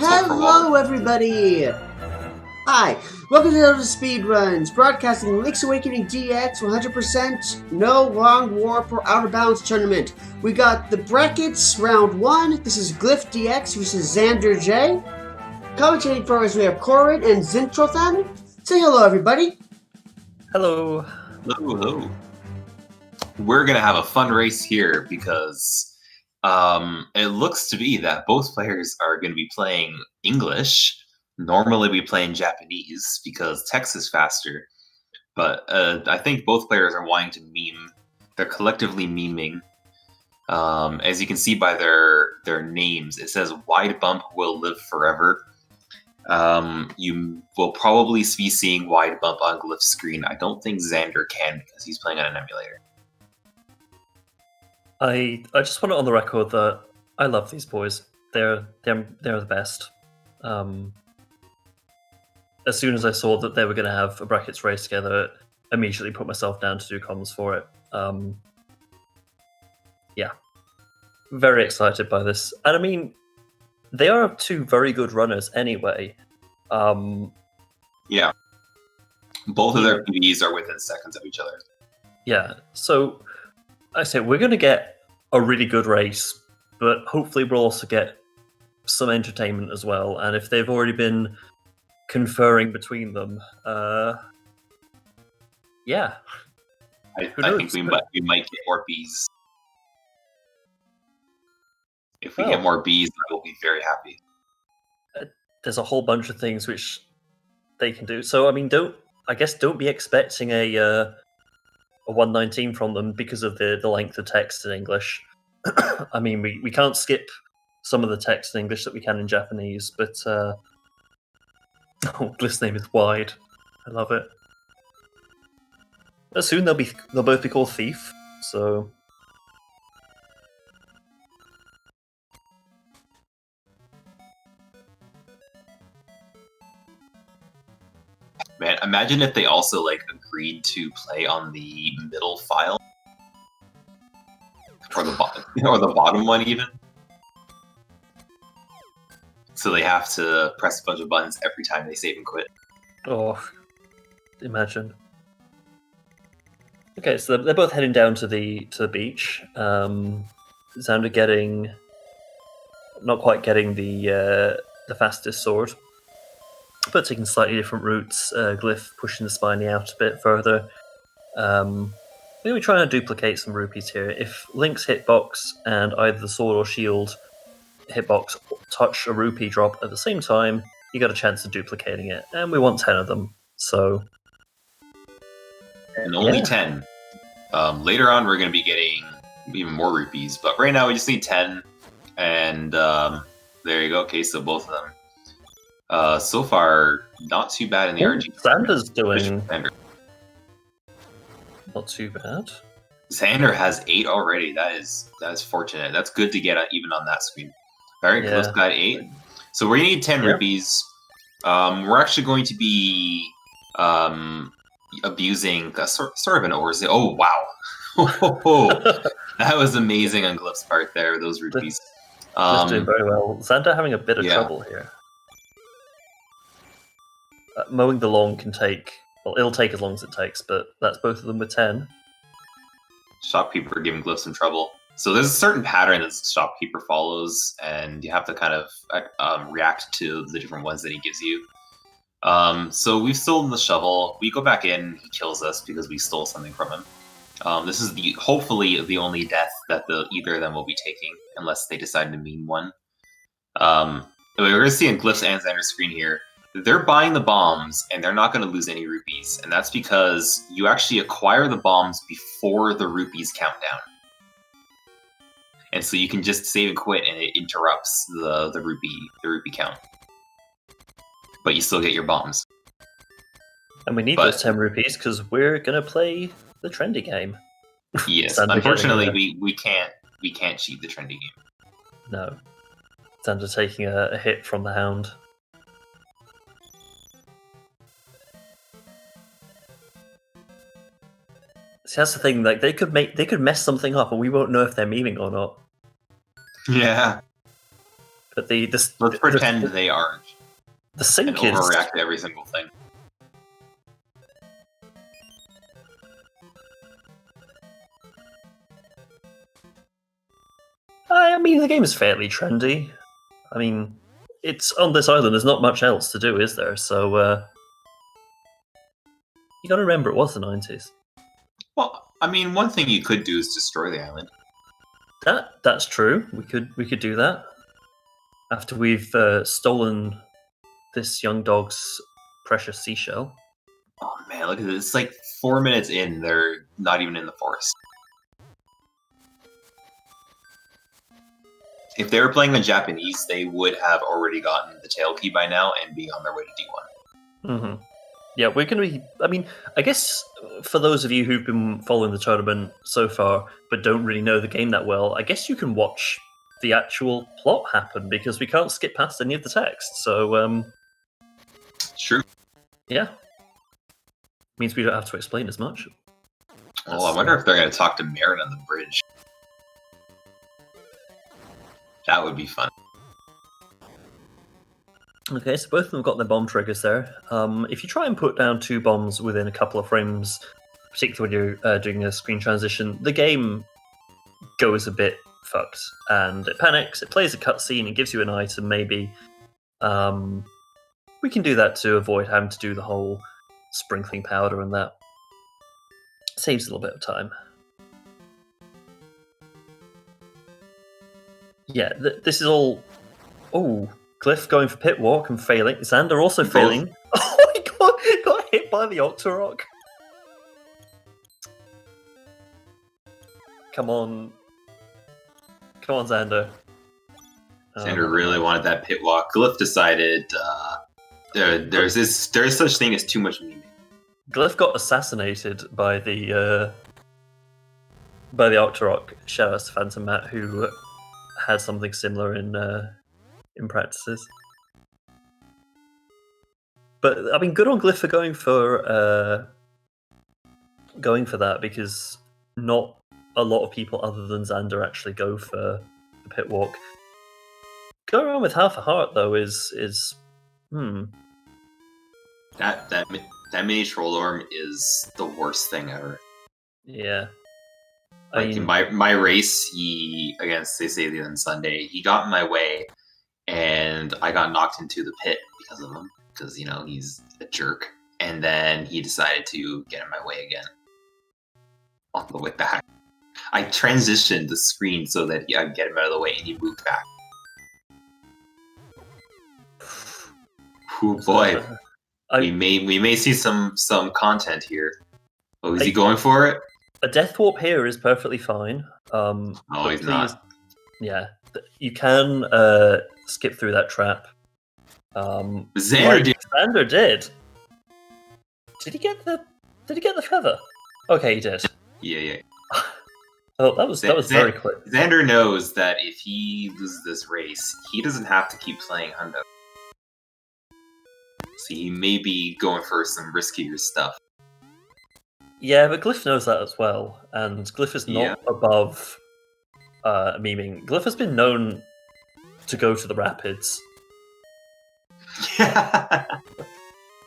Hello, everybody! Hi, welcome to ZeldaSpeedRuns, broadcasting Link's Awakening DX 100% no long warp or outer bounds tournament. We got the brackets, round 1. This is GlyphDX versus Xandertje. Commentating for us, we have Corin and Zintrothan. Say hello, everybody. Hello. Hello, hello. We're going to have a fun race here because it looks to be that both players are going to be playing English. Normally we play in Japanese because text is faster. But I think both players are wanting to meme. They're collectively memeing. As you can see by their names, it says Wide Bump will live forever. You will probably be seeing Wide Bump on Glyph's screen. I don't think Xander can because he's playing on an emulator. I just want it on the record that I love these boys. They're the best. As soon as I saw that they were going to have a brackets race together, immediately put myself down to do comms for it. Yeah, very excited by this. And I mean, they are two very good runners anyway. Yeah. Both of their PBs are within seconds of each other. Yeah, so I say we're going to get a really good race, but hopefully we'll also get some entertainment as well. And if they've already been conferring between them, yeah. I think we might get more Bs. If we get more Bs, we'll be very happy. There's a whole bunch of things which they can do. So I mean, don't be expecting a 119 from them because of the length of text in English. I mean, we can't skip some of the text in English that we can in Japanese, but Glyph's name is Wide. I love it. But soon they'll both be called Thief. So. Man, imagine if they also agreed to play on the middle file, or the bottom one even. So they have to press a bunch of buttons every time they save and quit. Oh, imagine. Okay, so they're both heading down to the beach. Xander not quite getting the fastest sword, but taking slightly different routes. Glyph pushing the Spiny out a bit further. We're trying to duplicate some rupees here. If Link's hitbox and either the sword or shield hitbox touch a rupee drop at the same time, you got a chance of duplicating it. And we want 10 of them, so... And only 10. Later on, we're going to be getting even more rupees, but right now we just need 10. And there you go. Okay, so both of them. So far, not too bad in the RG. Xander's doing not too bad. Xander has 8 already. That is fortunate. That's good to get even on that screen. All right, Glyph's got 8. So we're gonna need 10 rupees. We're actually going to be abusing a sort of an overstay. Oh wow, that was amazing on Glyph's part there. Those rupees. Just doing very well. Xander having a bit of trouble here. Mowing the lawn can take... Well, it'll take as long as it takes, but that's both of them with 10. Shopkeeper giving Glyph some trouble. So there's a certain pattern that Shopkeeper follows, and you have to kind of react to the different ones that he gives you. So we've stolen the shovel. We go back in, he kills us because we stole something from him. This is hopefully the only death that either of them will be taking, unless they decide to meme one. We're going to see on Glyph's and Xander's screen here, they're buying the bombs, and they're not going to lose any rupees. And that's because you actually acquire the bombs before the rupees count down. And so you can just save and quit, and it interrupts the rupee count. But you still get your bombs. And we need those 10 rupees, because we're going to play the trendy game. Yes, unfortunately, we can't cheat the trendy game. No. Xander taking a hit from the Hound. See, that's the thing. Like they could mess something up, and we won't know if they're memeing or not. Yeah. But let's pretend they aren't. The sync and overreact to every single thing. I mean, the game is fairly trendy. I mean, it's on this island. There's not much else to do, is there? So you got to remember it was the 90s. Well, I mean, one thing you could do is destroy the island. That's true. We could do that after we've stolen this young dog's precious seashell. Oh man, look at this! It's like 4 minutes in, they're not even in the forest. If they were playing in Japanese, they would have already gotten the tail key by now and be on their way to D1. Mm-hmm. Yeah, we're going to be... I mean, I guess for those of you who've been following the tournament so far, but don't really know the game that well, I guess you can watch the actual plot happen, because we can't skip past any of the text, so... True. Yeah. Means we don't have to explain as much. Well, I wonder if they're going to talk to Marin on the bridge. That would be fun. Okay, so both of them got their bomb triggers there. If you try and put down 2 bombs within a couple of frames, particularly when you're doing a screen transition, the game goes a bit fucked. And it panics, it plays a cutscene, it gives you an item, maybe. We can do that to avoid having to do the whole sprinkling powder and that. Saves a little bit of time. Yeah, this is all... Oh, Glyph going for pit walk and failing. Xander also failing. Oh my god, got hit by the Octorok. Come on. Come on, Xander. Xander really wanted that pit walk. Glyph decided there's such thing as too much meaning. Glyph got assassinated by the Octorok. Shout out to Phantom Matt, who had something similar in practices. But I mean, good on Glyph for going for that, because not a lot of people other than Xander actually go for the pit walk. Going around with half a heart though is That mini troll arm is the worst thing ever. Yeah. Like in my race, he against Say on Sunday, he got in my way, and I got knocked into the pit because of him. Because he's a jerk, and then he decided to get in my way again on the way back. I transitioned the screen so that I'd get him out of the way, and he moved back. Oh boy, we may see some content here. Oh, is he going for it? A death warp here is perfectly fine. No, he's not. Yeah, you can skip through that trap. Xander did. Did he get the feather? Okay, he did. Yeah. Oh, that was very quick. Xander knows that if he loses this race, he doesn't have to keep playing Hundo. So he may be going for some riskier stuff. Yeah, but Glyph knows that as well, and Glyph is not above memeing. Glyph has been known to go to the rapids.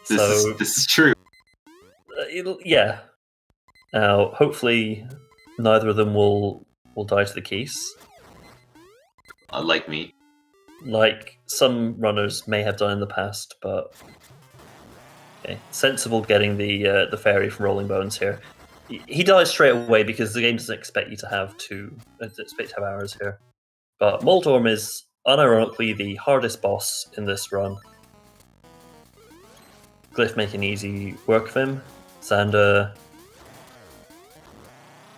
This is true. Yeah. Now, hopefully, neither of them will die to the keys. Like me. Like some runners may have done in the past, but okay. Sensible getting the fairy from Rolling Bones here. He dies straight away because the game doesn't expect you to have arrows here. But Moldorm is unironically the hardest boss in this run. Glyph making easy work of him. Xander,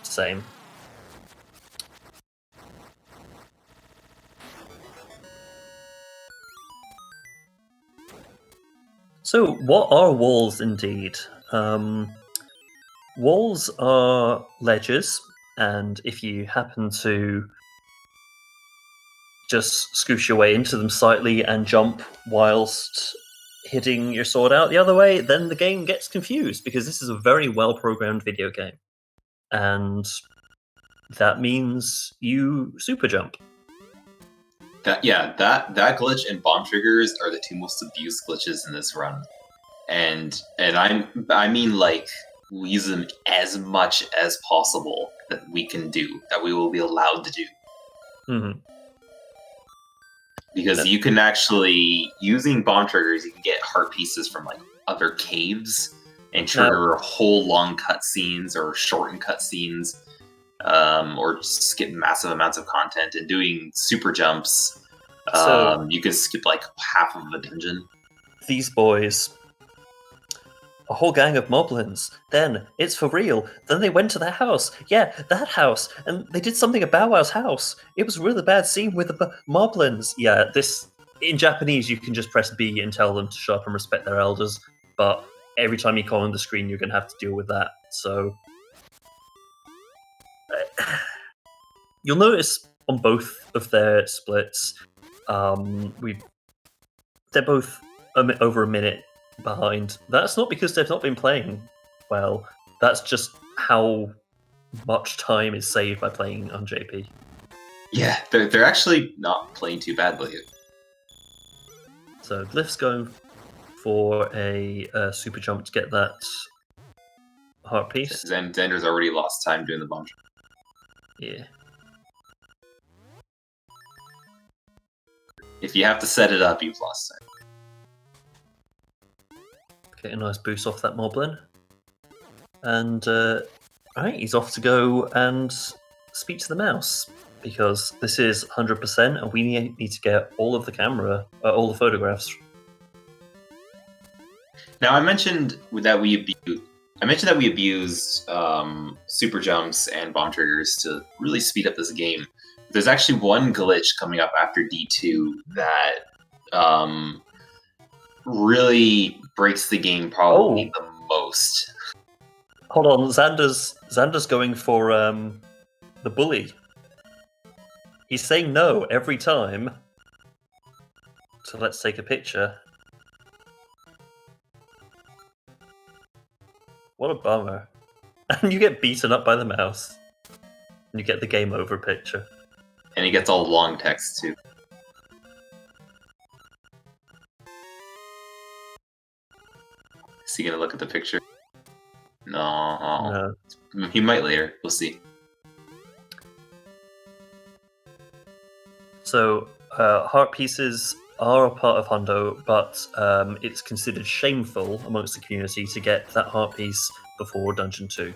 same. So, what are walls indeed? Walls are ledges, and if you happen to just scoosh your way into them slightly and jump whilst hitting your sword out the other way, then the game gets confused, because this is a very well-programmed video game. And that means you super jump. that glitch and bomb triggers are the two most abused glitches in this run, and I mean like we use them as much as possible that we can do, that we will be allowed to do. Mm-hmm. Because you can actually, using bomb triggers, you can get heart pieces from like other caves and trigger whole long cutscenes or shorten cutscenes, or skip massive amounts of content. And doing super jumps, you can skip like half of a dungeon. These boys, a whole gang of moblins. Then it's for real. Then they went to that house. Yeah, that house. And they did something at Bow Wow's house. It was a really bad scene with the moblins. Yeah, this in Japanese you can just press B and tell them to shut up and respect their elders. But every time you call on the screen, you're going to have to deal with that. So you'll notice on both of their splits, they're both over a minute behind. That's not because they've not been playing well. That's just how much time is saved by playing on JP. Yeah, they're actually not playing too badly. So Glyph's going for a super jump to get that heart piece. Xander's already lost time doing the bomb. Yeah. If you have to set it up, you've lost time. Get a nice boost off that moblin. And alright, he's off to go and speak to the mouse. Because this is 100% and we need to get all of the camera, all the photographs. Now I mentioned that we abused super jumps and bomb triggers to really speed up this game. There's actually one glitch coming up after D2 that really breaks the game probably the most. Hold on, Xander's going for the bully. He's saying no every time. So let's take a picture. What a bummer. And you get beaten up by the mouse. And you get the game over picture. And he gets all long text too. Is he gonna look at the picture? No. He might later. We'll see. So, heart pieces are a part of Hundo, but it's considered shameful amongst the community to get that heart piece before Dungeon 2.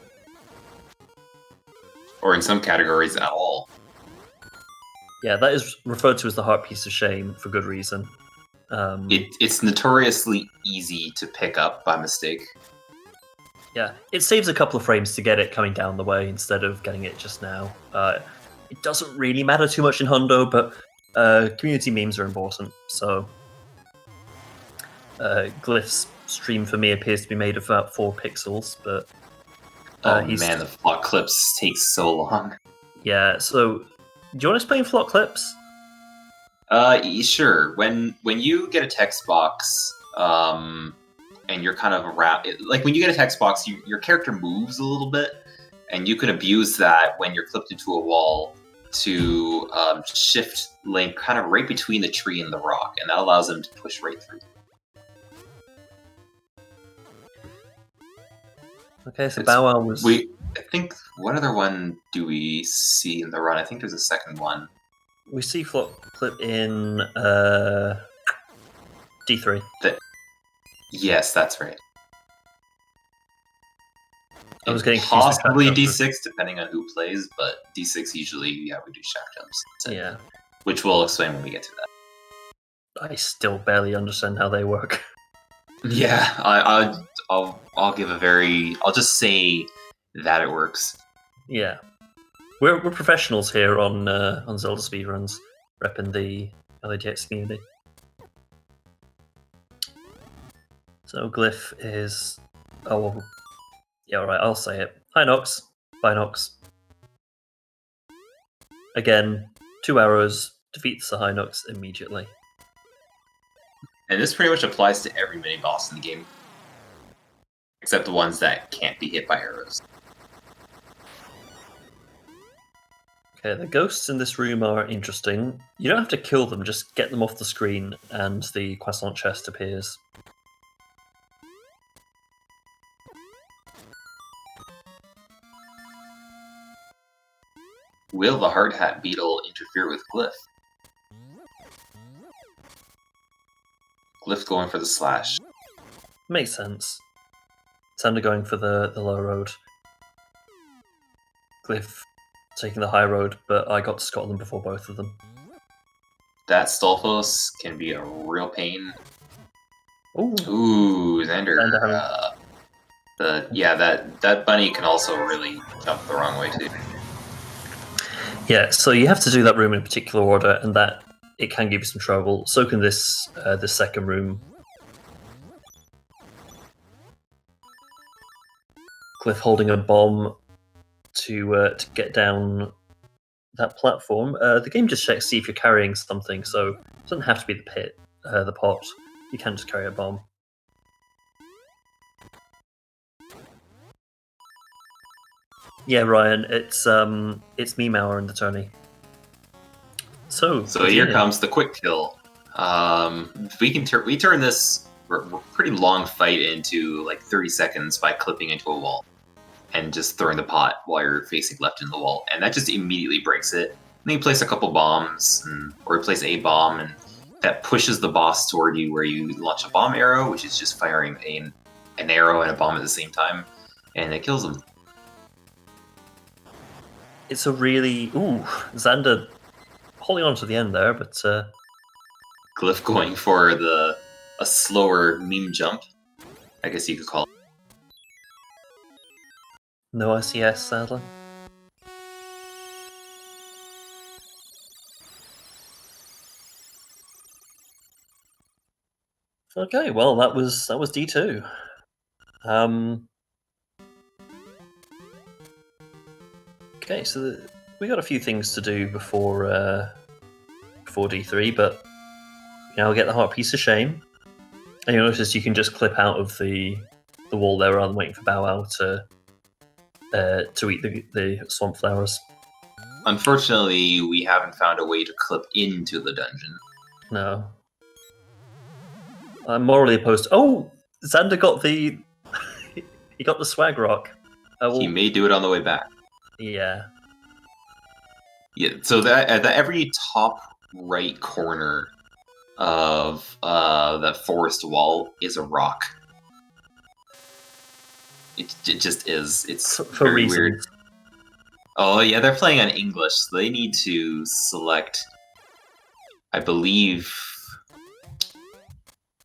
Or in some categories at all. Yeah, that is referred to as the heart piece of shame for good reason. It's notoriously easy to pick up by mistake. Yeah, it saves a couple of frames to get it coming down the way instead of getting it just now. It doesn't really matter too much in Hundo, but community memes are important. So Glyph's stream for me appears to be made of about 4 pixels, but man, the flock clips take so long. Yeah, so do you want to explain flock clips? Sure. When you get a text box, and you're kind of around, like when you get a text box, your character moves a little bit, and you can abuse that when you're clipped into a wall to shift lane kind of right between the tree and the rock, and that allows them to push right through. Okay, so Bow Wow was... I think, what other one do we see in the run? I think there's a second one. We see flock clip in D3. Yes, that's right. I was getting possibly D6, depending on who plays, but D6 usually, we do shaft jumps. So, yeah. Which we'll explain when we get to that. I still barely understand how they work. Yeah, I'll give I'll just say that it works. Yeah. We're professionals here on Zelda Speedruns, repping the LADX community. So Glyph is... Oh, well, yeah, alright, I'll say it. Hi, Nox. Bye, Nox. Again, 2 arrows, defeats the High Nox immediately. And this pretty much applies to every mini-boss in the game. Except the ones that can't be hit by arrows. Okay, the ghosts in this room are interesting. You don't have to kill them, just get them off the screen and the croissant chest appears. Will the hard hat beetle interfere with Glyph? Glyph going for the slash. Makes sense. Xander going for the low road. Glyph taking the high road, but I got to Scotland before both of them. That Stolfos can be a real pain. Ooh, Ooh, Xander. Xander That bunny can also really jump the wrong way too. Yeah, so you have to do that room in a particular order, and that it can give you some trouble. So can this second room. Glyph holding a bomb to get down that platform. The game just checks to see if you're carrying something, so it doesn't have to be the pit, the pot. You can just carry a bomb. Yeah, Ryan, it's me, Mauer, and the tourney. So Here comes the quick kill. We turn this pretty long fight into like 30 seconds by clipping into a wall and just throwing the pot while you're facing left in the wall, and that just immediately breaks it. And then you place a couple bombs, or you place a bomb, and that pushes the boss toward you, where you launch a bomb arrow, which is just firing an arrow and a bomb at the same time, and it kills them. It's a really... Ooh, Xander holding on to the end there, but... Glyph going for a slower meme jump, I guess you could call it. No ICS, sadly. Okay, well, that was D2. Okay, so we got a few things to do before D3, but I'll get the heart piece of shame. And you'll notice you can just clip out of the wall there rather than waiting for Bow Wow to eat the swamp flowers. Unfortunately, we haven't found a way to clip into the dungeon. No. I'm morally opposed. Oh, Xander got the he got the swag rock. He may do it on the way back. Yeah. Yeah. So that at every top right corner of that forest wall is a rock. It just is. It's for very reasons. weird. Oh yeah, they're playing on English, so they need to select, I believe,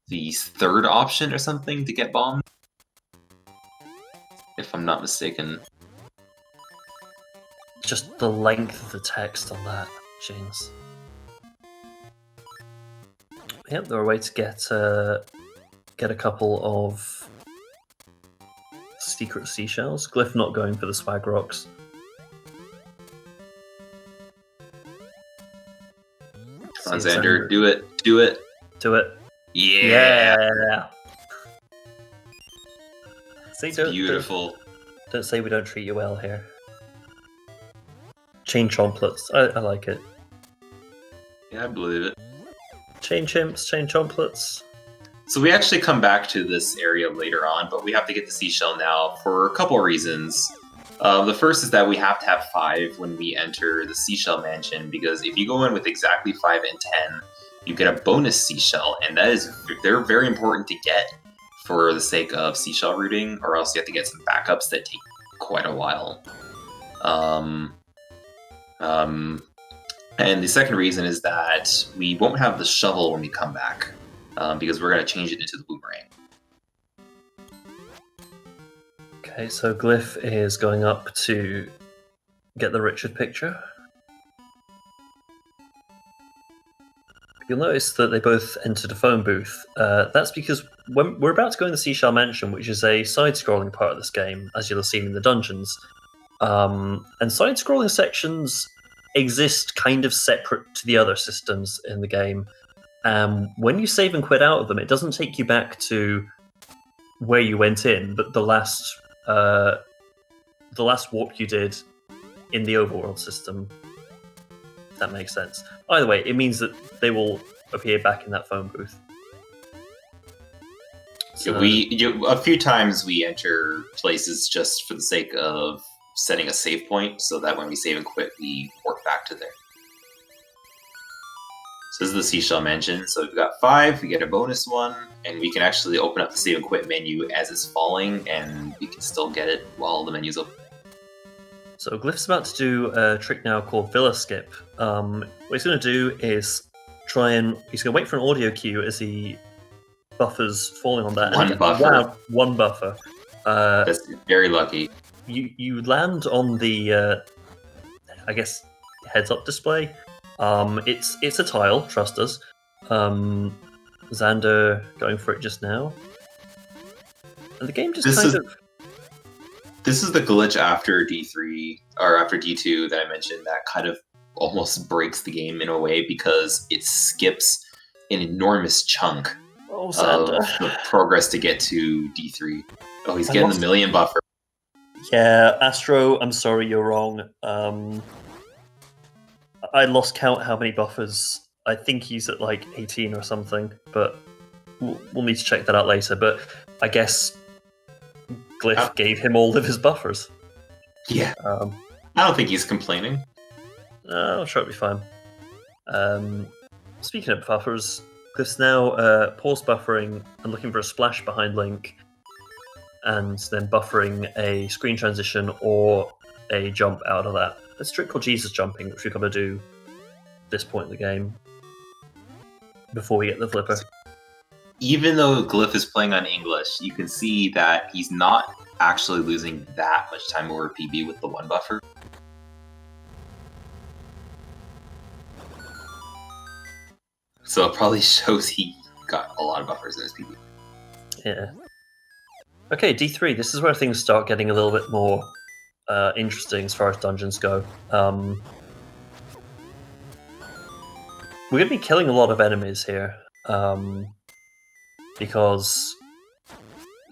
the third option or something to get bombed, if I'm not mistaken. Just the length of the text on that, James. Yep, there are ways to get a couple of secret seashells. Glyph not going for the swag rocks. Come on, Xander, do it. Do it. Do it. Yeah. See, It's beautiful. Don't say we don't treat you well here. Chain chomplets. I like it. Yeah, I believe it. Chain chimps, chain chomplets. So we actually come back to this area later on, but we have to get the seashell now for a couple of reasons. The first is that we have to have 5 when we enter the seashell mansion, because if you go in with exactly 5 and 10, you get a bonus seashell, and they're very important to get for the sake of seashell routing, or else you have to get some backups that take quite a while. And the second reason is that we won't have the shovel when we come back, because we're going to change it into the boomerang. Okay, so Glyph is going up to get the Richard picture. You'll notice that they both entered a phone booth. That's because when we're about to go in the Seashell Mansion, which is a side-scrolling part of this game, as you'll have seen in the dungeons. And side-scrolling sections exist kind of separate to the other systems in the game. When you save and quit out of them, it doesn't take you back to where you went in, but the last warp you did in the overworld system. If that makes sense. Either way, it means that they will appear back in that phone booth. So, a few times we enter places just for the sake of setting a save point, so that when we save and quit, we port back to there. So this is the seashell mansion. So we've got 5, we get a bonus one, and we can actually open up the save and quit menu as it's falling, and we can still get it while the menu's open. So Glyph's about to do a trick now called Villa Skip. What he's going to do is he's going to wait for an audio cue as he buffers falling on that. One buffer. Wow, one buffer. That's very lucky. You land on the, I guess, heads-up display. It's a tile, trust us. Xander going for it just now. And the game just This is the glitch after D3, or after D2 that I mentioned that kind of almost breaks the game in a way because it skips an enormous chunk of the progress to get to D3. Oh, he's getting the million buffer. Yeah, Astro, I'm sorry, you're wrong. I lost count how many buffers. I think he's at like 18 or something, but we'll need to check that out later. But I guess Glyph gave him all of his buffers. Yeah. I don't think he's complaining. I'm sure it'll be fine. Speaking of buffers, Glyph's now pause buffering and looking for a splash behind Link, and then buffering a screen transition or a jump out of that. There's a trick called Jesus jumping, which we've got to do at this point in the game before we get the flipper. Even though Glyph is playing on English, you can see that he's not actually losing that much time over PB with the one buffer. So it probably shows he got a lot of buffers in his PB. Yeah. Okay, D3. This is where things start getting a little bit more interesting as far as dungeons go. We're going to be killing a lot of enemies here. Because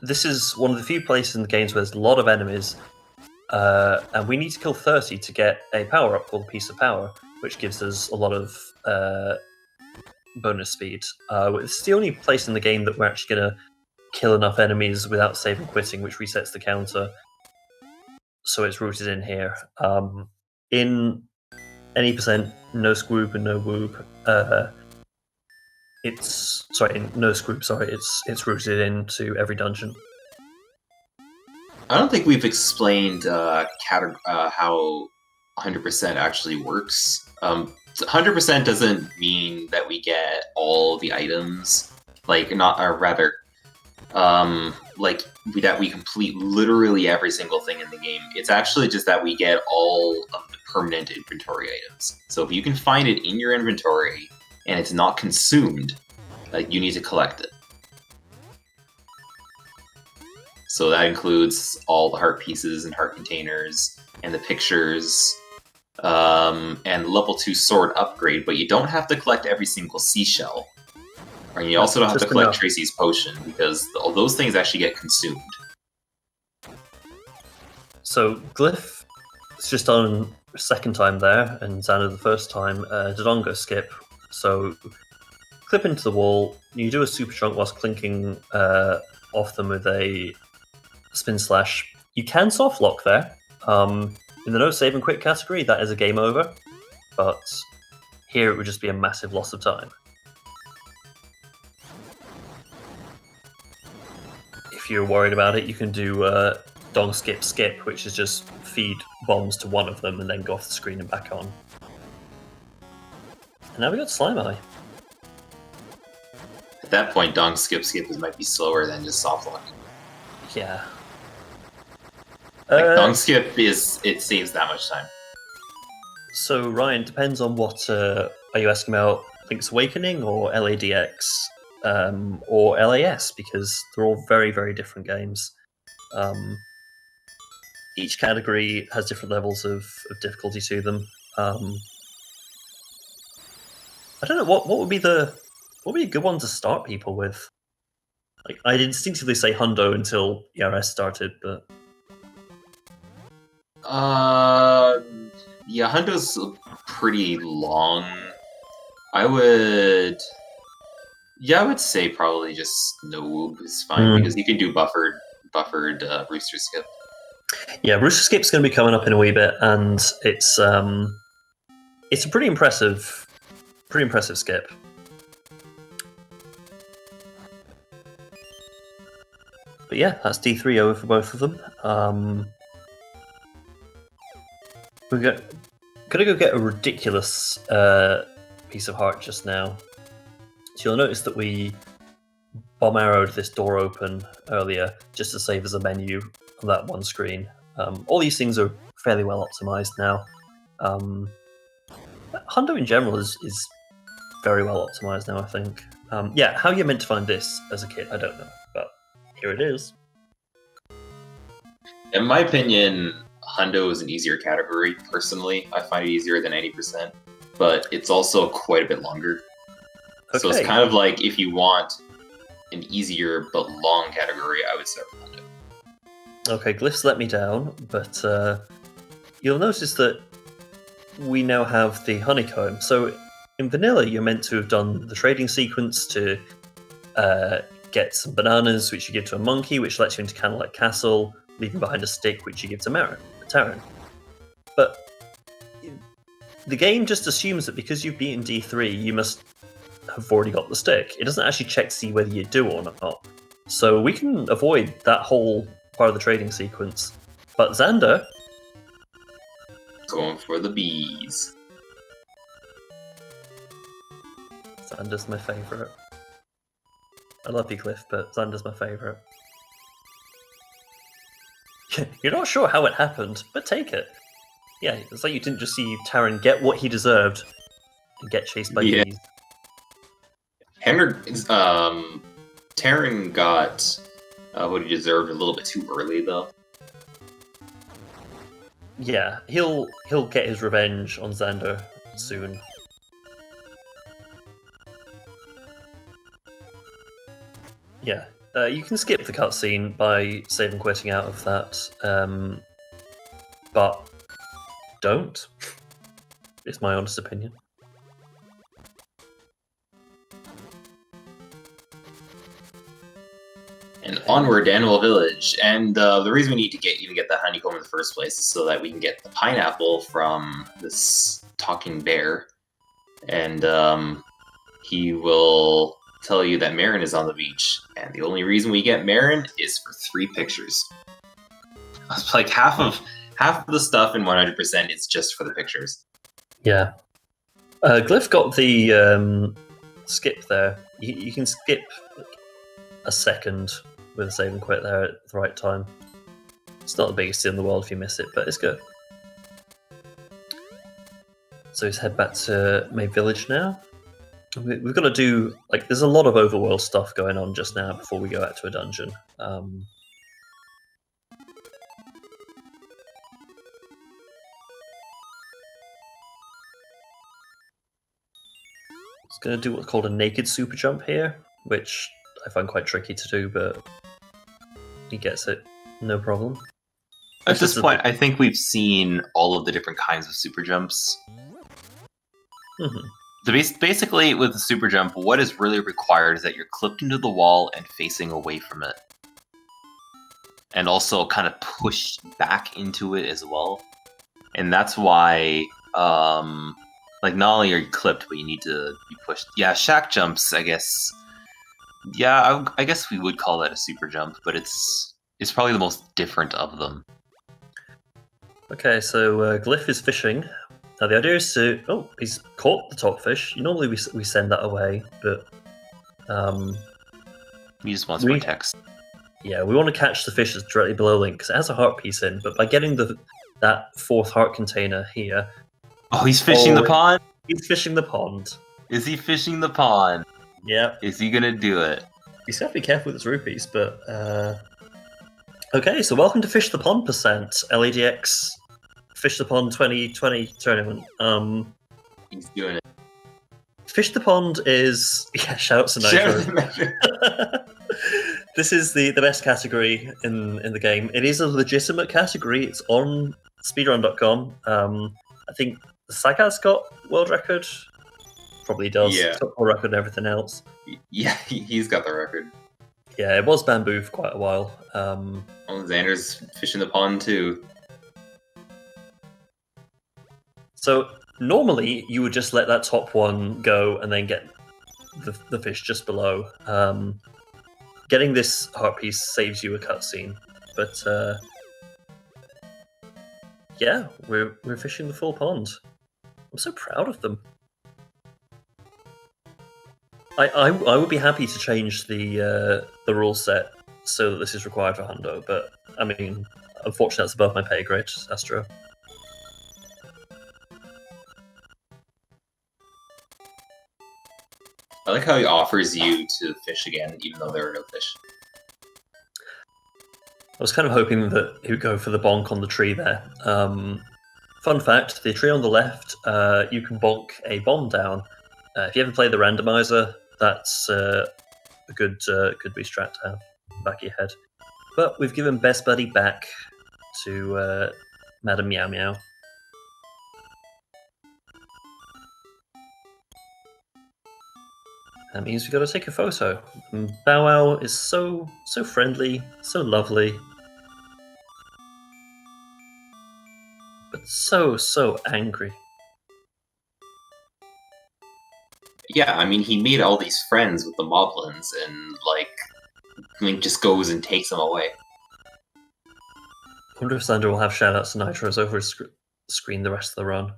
this is one of the few places in the games where there's a lot of enemies, and we need to kill 30 to get a power-up called Piece of Power, which gives us a lot of bonus speed. It's the only place in the game that we're actually going to kill enough enemies without save and quitting, which resets the counter. So it's rooted in here. In any percent, no squoop and no whoop. It's rooted into every dungeon. I don't think we've explained how 100% actually works. 100% doesn't mean that we get all the items, that we complete literally every single thing in the game. It's actually just that we get all of the permanent inventory items. So if you can find it in your inventory and it's not consumed, you need to collect it. So that includes all the heart pieces and heart containers and the pictures and level 2 sword upgrade, but you don't have to collect every single seashell. And you also don't have to collect Tracy's potion, because all those things actually get consumed. So Glyph is just on a second time there, and Xander the first time. Dodongo skip. So clip into the wall, you do a super chunk whilst clinking off them with a spin slash. You can soft lock there. In the no save and quit category, that is a game over, but here it would just be a massive loss of time. If you're worried about it, you can do dong skip skip, which is just feed bombs to one of them and then go off the screen and back on. And now we got Slime Eye. At that point, dong skip skip might be slower than just soft lock. Yeah. Dong skip it saves that much time. So Ryan, depends on what are you asking about? Link's Awakening or LADX or LAS, because they're all very, very different games. Each category has different levels of difficulty to them. I don't know what would be a good one to start people with. Like, I'd instinctively say Hundo until ERS started, but Yeah, Hundo's pretty long. I would say probably just no OoB is fine because you can do buffered Rooster Skip. Yeah, Rooster Skip's going to be coming up in a wee bit, and it's a pretty impressive skip. But yeah, that's D3 over for both of them. We're gonna go get a ridiculous piece of heart just now. So you'll notice that we bomb arrowed this door open earlier just to save as a menu on that one screen. All these things are fairly well optimized now. Hundo in general is very well optimized now, I think. Yeah, how you're meant to find this as a kid, I don't know, but here it is. In my opinion, Hundo is an easier category, personally. I find it easier than 80%, but it's also quite a bit longer. Okay. So it's kind of like if you want an easier but long category, I would start with Hundo. Okay, Glyphs let me down, but you'll notice that we now have the honeycomb. So in vanilla, you're meant to have done the trading sequence to get some bananas, which you give to a monkey, which lets you into Candlelit Castle, leaving behind a stick, which you give to Taran. But the game just assumes that because you've beaten D3, you must have already got the stick. It doesn't actually check to see whether you do or not. So we can avoid that whole part of the trading sequence. But Xander... going for the bees. Xander's my favourite. I love you, Glyph, but Xander's my favourite. You're not sure how it happened, but take it. Yeah, it's like you didn't just see Taran get what he deserved and get chased by bees. Taran got what he deserved a little bit too early, though. Yeah, he'll get his revenge on Xander soon. Yeah, you can skip the cutscene by save and quitting out of that, but don't. It's my honest opinion. And onward to Animal Village. And the reason we need to even get the honeycomb in the first place is so that we can get the pineapple from this talking bear. And he will tell you that Marin is on the beach. And the only reason we get Marin is for 3 pictures. It's like half of the stuff in 100% is just for the pictures. Yeah. Glyph got the skip there. You can skip a second with a save and quit there at the right time. It's not the biggest deal in the world if you miss it, but it's good. So let's head back to May Village now. We've got to do, like, there's a lot of overworld stuff going on just now before we go out to a dungeon. It's going to do what's called a naked super jump here, which I find quite tricky to do, but he gets it, no problem. At this point, I think we've seen all of the different kinds of super jumps. Mm-hmm. Basically, with the super jump, what is really required is that you're clipped into the wall and facing away from it. And also kind of pushed back into it as well. And that's why, like, not only are you clipped, but you need to be pushed. Yeah, shack jumps, I guess. Yeah, I guess we would call that a super jump, but it's probably the most different of them. Okay, so Glyph is fishing. Now the idea is to... Oh, he's caught the top fish. Normally we send that away, but... He just wants more text. Yeah, we want to catch the fish that's directly below Link, because it has a heart piece in, but by getting that 4th heart container here... Oh, he's fishing the pond? He's fishing the pond. Is he fishing the pond? Yeah. Is he gonna do it? He's got to be careful with his rupees, but... Okay, so welcome to Fish the Pond %, LADX Fish the Pond 2020 tournament. He's doing it. Fish the Pond is... Yeah, shouts and Nitro. This is the best category in the game. It is a legitimate category. It's on speedrun.com. I think Sagat's got world record. Probably does. Yeah. He's got world record and everything else. Yeah, he's got the record. Yeah, it was bamboo for quite a while. Oh, Xander's fishing the pond too. So normally you would just let that top one go and then get the fish just below. Getting this heart piece saves you a cutscene, but yeah, we're fishing the full pond. I'm so proud of them. I would be happy to change the rule set so that this is required for Hundo, but I mean, unfortunately, that's above my pay grade, Astro. I like how he offers you to fish again, even though there are no fish. I was kind of hoping that he would go for the bonk on the tree there. Fun fact, the tree on the left, you can bonk a bomb down. If you ever play the randomizer, that's a good boost strat to have back of your head. But we've given Best Buddy back to Madam Meow Meow. That means we've got to take a photo. And Bow Wow is so friendly, so lovely. But so angry. Yeah, I mean, he made all these friends with the moblins, and, like, Link just goes and takes them away. I wonder if Xander will have shoutouts to Nitros over his screen the rest of the run.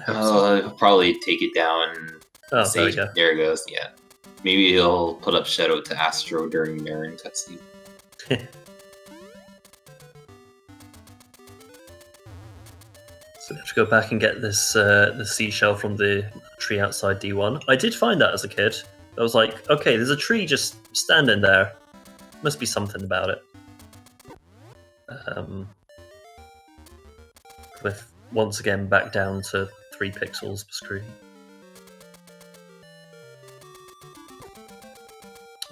He'll probably take it down. Oh, there we go. There it goes, yeah. Maybe he'll put up shoutout to Astro during Marin cutscene. So we have to go back and get this the seashell from the tree outside D1. I did find that as a kid. I was like, okay, there's a tree just standing there. Must be something about it. With once again back down to 3 pixels per screen.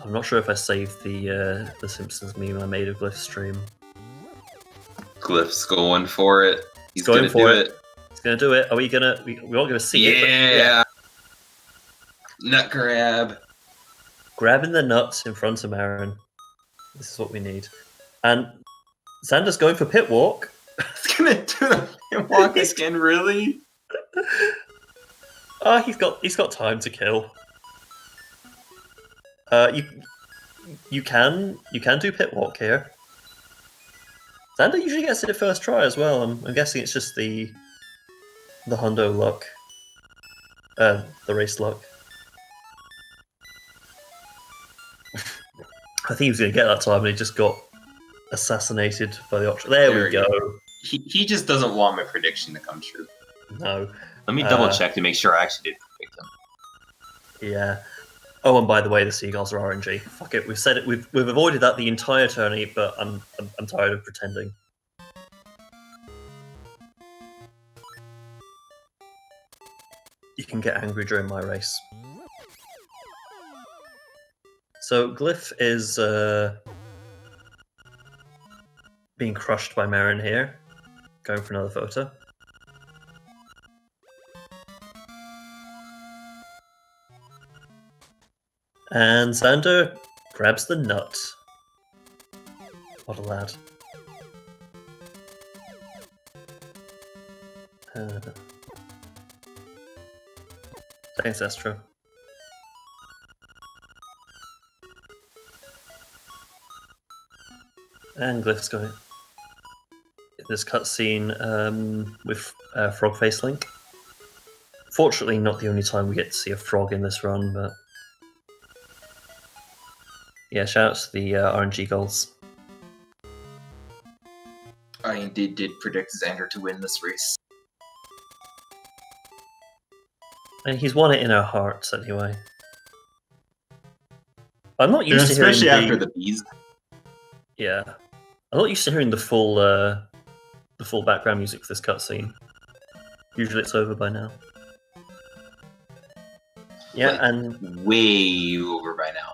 I'm not sure if I saved the Simpsons meme I made of Glyph's stream. Glyph's going for it. He's going for it. He's gonna do it. Are we gonna? We aren't gonna see it. But yeah. Nut grab. Grabbing the nuts in front of Marin. This is what we need. And Xander's going for pit walk. He's gonna do the pit walk again, really? He's got time to kill. You can do pit walk here. Xander usually gets it first try as well. I'm guessing it's just the Hundo luck, the race luck. I think he was going to get that time, and he just got assassinated by the option. There we go. He just doesn't want my prediction to come true. No. Let me double check to make sure I actually did predict him. Yeah. Oh, and by the way, the seagulls are RNG. Fuck it, we've said it. We've avoided that the entire tourney, but I'm tired of pretending. You can get angry during my race. So Glyph is being crushed by Marin here. Going for another photo. And Xander grabs the nut. What a lad. Thanks, Astro. And Glyph's going in this cutscene with Frog-Face Link. Fortunately, not the only time we get to see a frog in this run, but yeah, shout out to the RNG goals. I indeed did predict Xander to win this race. And he's won it in our hearts anyway. I'm not used to hearing especially after the bees. Yeah, I'm not used to hearing the full background music for this cutscene. Usually it's over by now. Yeah, like, and way over by now.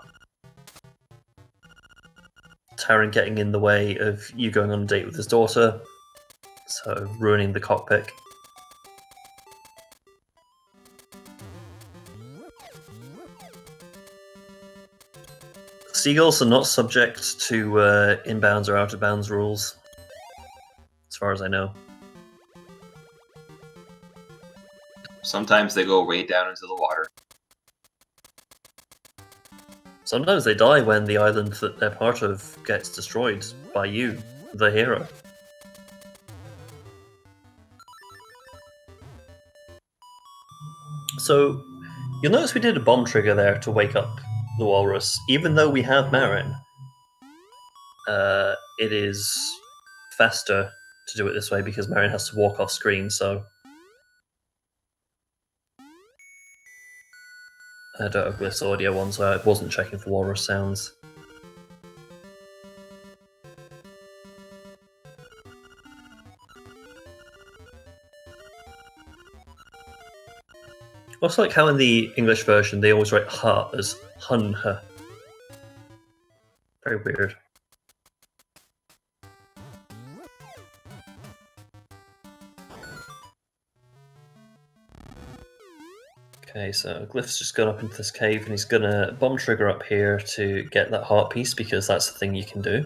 Taran getting in the way of you going on a date with his daughter, so ruining the cockpit. Seagulls are not subject to inbounds or out of bounds rules, as far as I know. Sometimes they go way down into the water. Sometimes they die when the island that they're part of gets destroyed by you, the hero. So, you'll notice we did a bomb trigger there to wake up the walrus. Even though we have Marin, it is faster to do it this way because Marin has to walk off screen, so... I don't have Glyph's audio on, so I wasn't checking for walrus sounds. I also like how in the English version they always write ha as hun ha. Very weird. Okay, so Glyph's just gone up into this cave and he's gonna bomb trigger up here to get that heart piece because that's the thing you can do.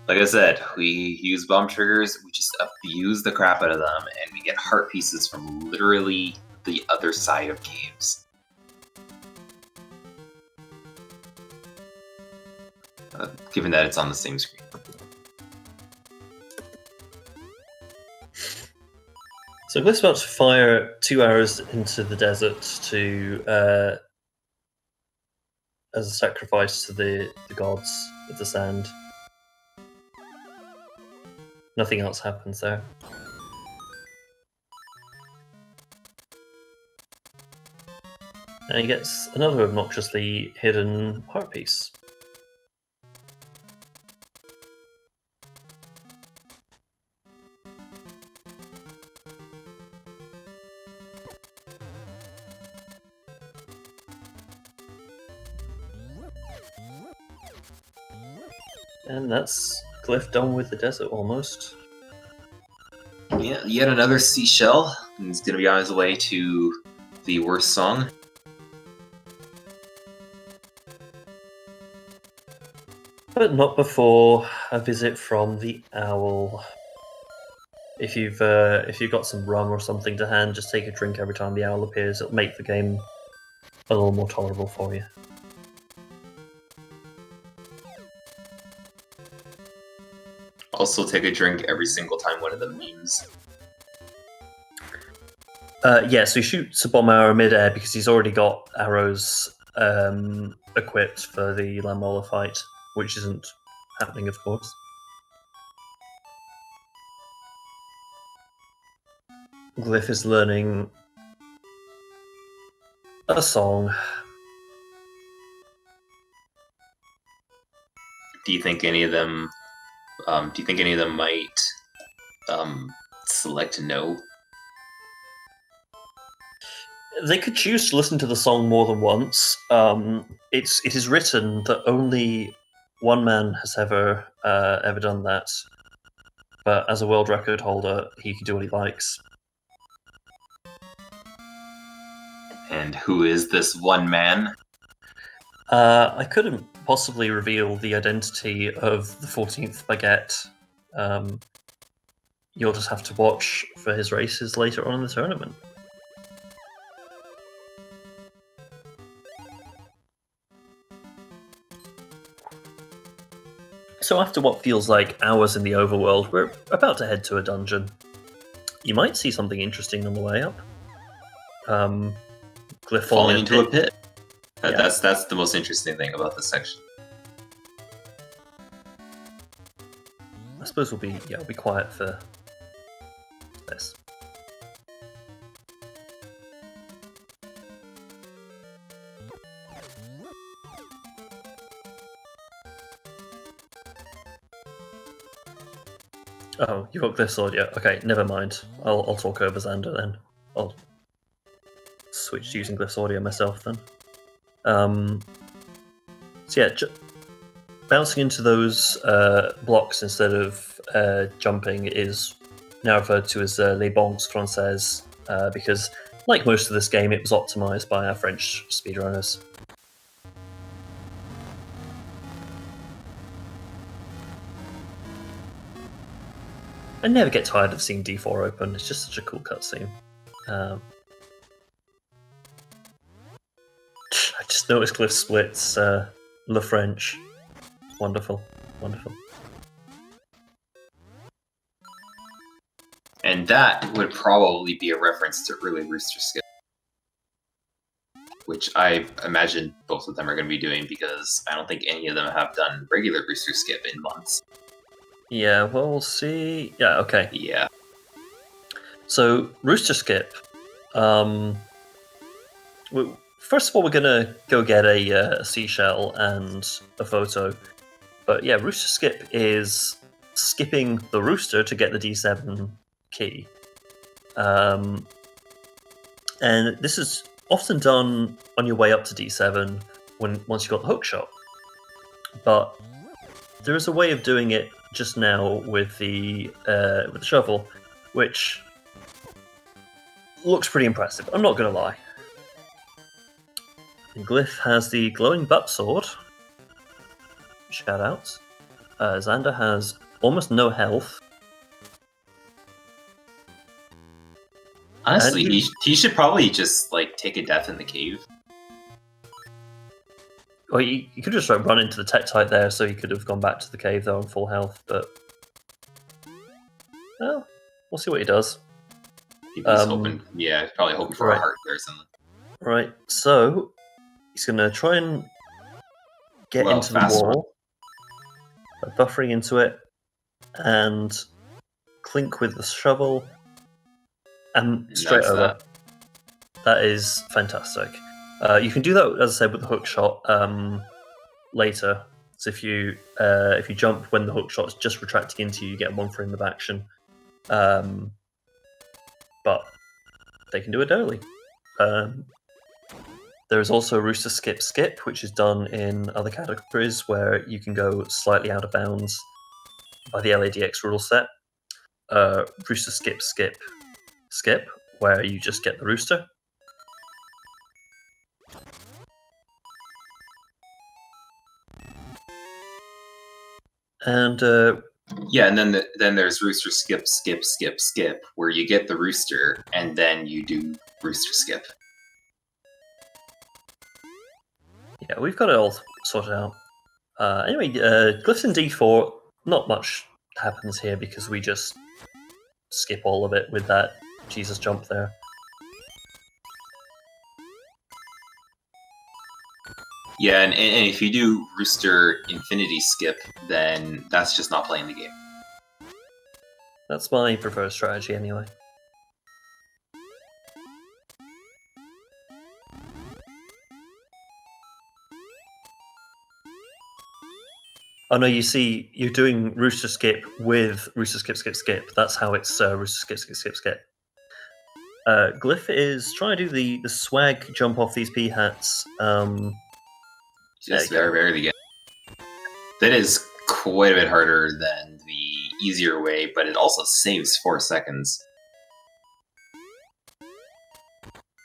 Like I said, we use bomb triggers, we just abuse the crap out of them, and we get heart pieces from literally the other side of caves. Given that it's on the same screen. So Glyph's about to fire 2 arrows into the desert to as a sacrifice to the gods of the sand. Nothing else happens there. And he gets another obnoxiously hidden heart piece. And that's Glyph done with the desert almost. Yeah, yet another seashell. He's gonna be on his way to the worst song. But not before a visit from the owl. If you've got some rum or something to hand, just take a drink every time the owl appears. It'll make the game a little more tolerable for you. Also take a drink every single time one of them memes. Yeah, so he shoots a bomb arrow mid-air because he's already got arrows equipped for the Lamola fight, which isn't happening, of course. Glyph is learning a song. Do you think any of them might select no? They could choose to listen to the song more than once. It is written that only one man has ever done that, but as a world record holder, he can do what he likes. And who is this one man? I couldn't possibly reveal the identity of the 14th Baguette. You'll just have to watch for his races later on in the tournament. So after what feels like hours in the overworld, we're about to head to a dungeon. You might see something interesting on the way up. Glyph Falling into a pit. Yeah. That's the most interesting thing about this section. I suppose we'll be quiet for this. Oh, you got Glyph's audio. Okay, never mind. I'll talk over Xander then. I'll switch to using Glyph's audio myself then. So So yeah, bouncing into those blocks instead of jumping is now referred to as les bonks françaises, because, like most of this game, it was optimized by our French speedrunners. I never get tired of seeing D4 open. It's just such a cool cutscene. I just noticed Glyph splits Le French. Wonderful, wonderful. And that would probably be a reference to early Rooster Skip, which I imagine both of them are going to be doing, because I don't think any of them have done regular Rooster Skip in months. Yeah, well, we'll see. Yeah, okay. Yeah. So, Rooster Skip. First of all, we're gonna go get a seashell and a photo. But yeah, Rooster Skip is skipping the rooster to get the D7 key. And this is often done on your way up to D7 once you've got the hook shot. But there is a way of doing it just now with the shovel, which looks pretty impressive. I'm not going to lie. And Glyph has the glowing butt sword. Shout out. Xander has almost no health. Honestly, he should probably just take a death in the cave. Well, you could just run into the Tektite there, so he could have gone back to the cave though on full health. But well, we'll see what he does. He's hoping, probably hoping for a heart or something. Right, so he's going to try and get into the wall by buffering into it and clink with the shovel and straight over. That is fantastic. You can do that, as I said, with the hook shot later. So if you jump when the hook shot's just retracting into you, you get 1 frame of action. But they can do it early. There is also Rooster Skip, which is done in other categories where you can go slightly out of bounds by the LADX rule set. Rooster Skip, where you just get the rooster. And and then there's Rooster Skip, where you get the rooster and then you do Rooster Skip. Yeah, we've got it all sorted out. Anyway, Glyphs in D4, not much happens here because we just skip all of it with that Jesus jump there. Yeah, and if you do Rooster Infinity Skip, then that's just not playing the game. That's my preferred strategy anyway. Oh no, you see, you're doing Rooster Skip with Rooster Skip. That's how it's Rooster Skip. Glyph is trying to do the swag jump off these pea hats. Just very rarely get. That is quite a bit harder than the easier way, but it also saves 4 seconds,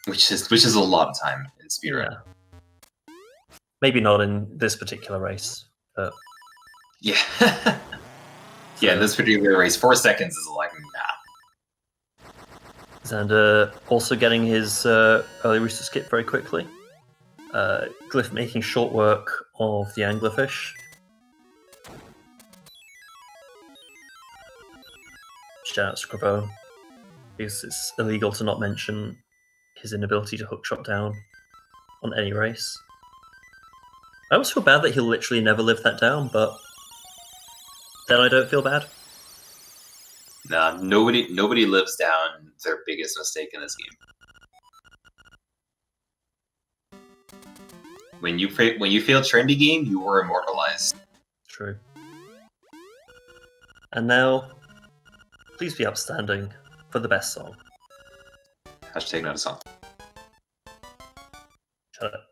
which is a lot of time in speedrun. Yeah. Maybe not in this particular race, but yeah, yeah. In this particular race, 4 seconds is like nah. Xander also getting his early Rooster Skip very quickly. Glyph making short work of the anglerfish. Shout out to Scravo, because it's illegal to not mention his inability to hookshot down on any race. I always feel bad that he'll literally never live that down, but then I don't feel bad. Nah, nobody lives down their biggest mistake in this game. When you fail trendy game, you were immortalized. True. And now, please be upstanding for the best song. Hashtag not a song. Shut up.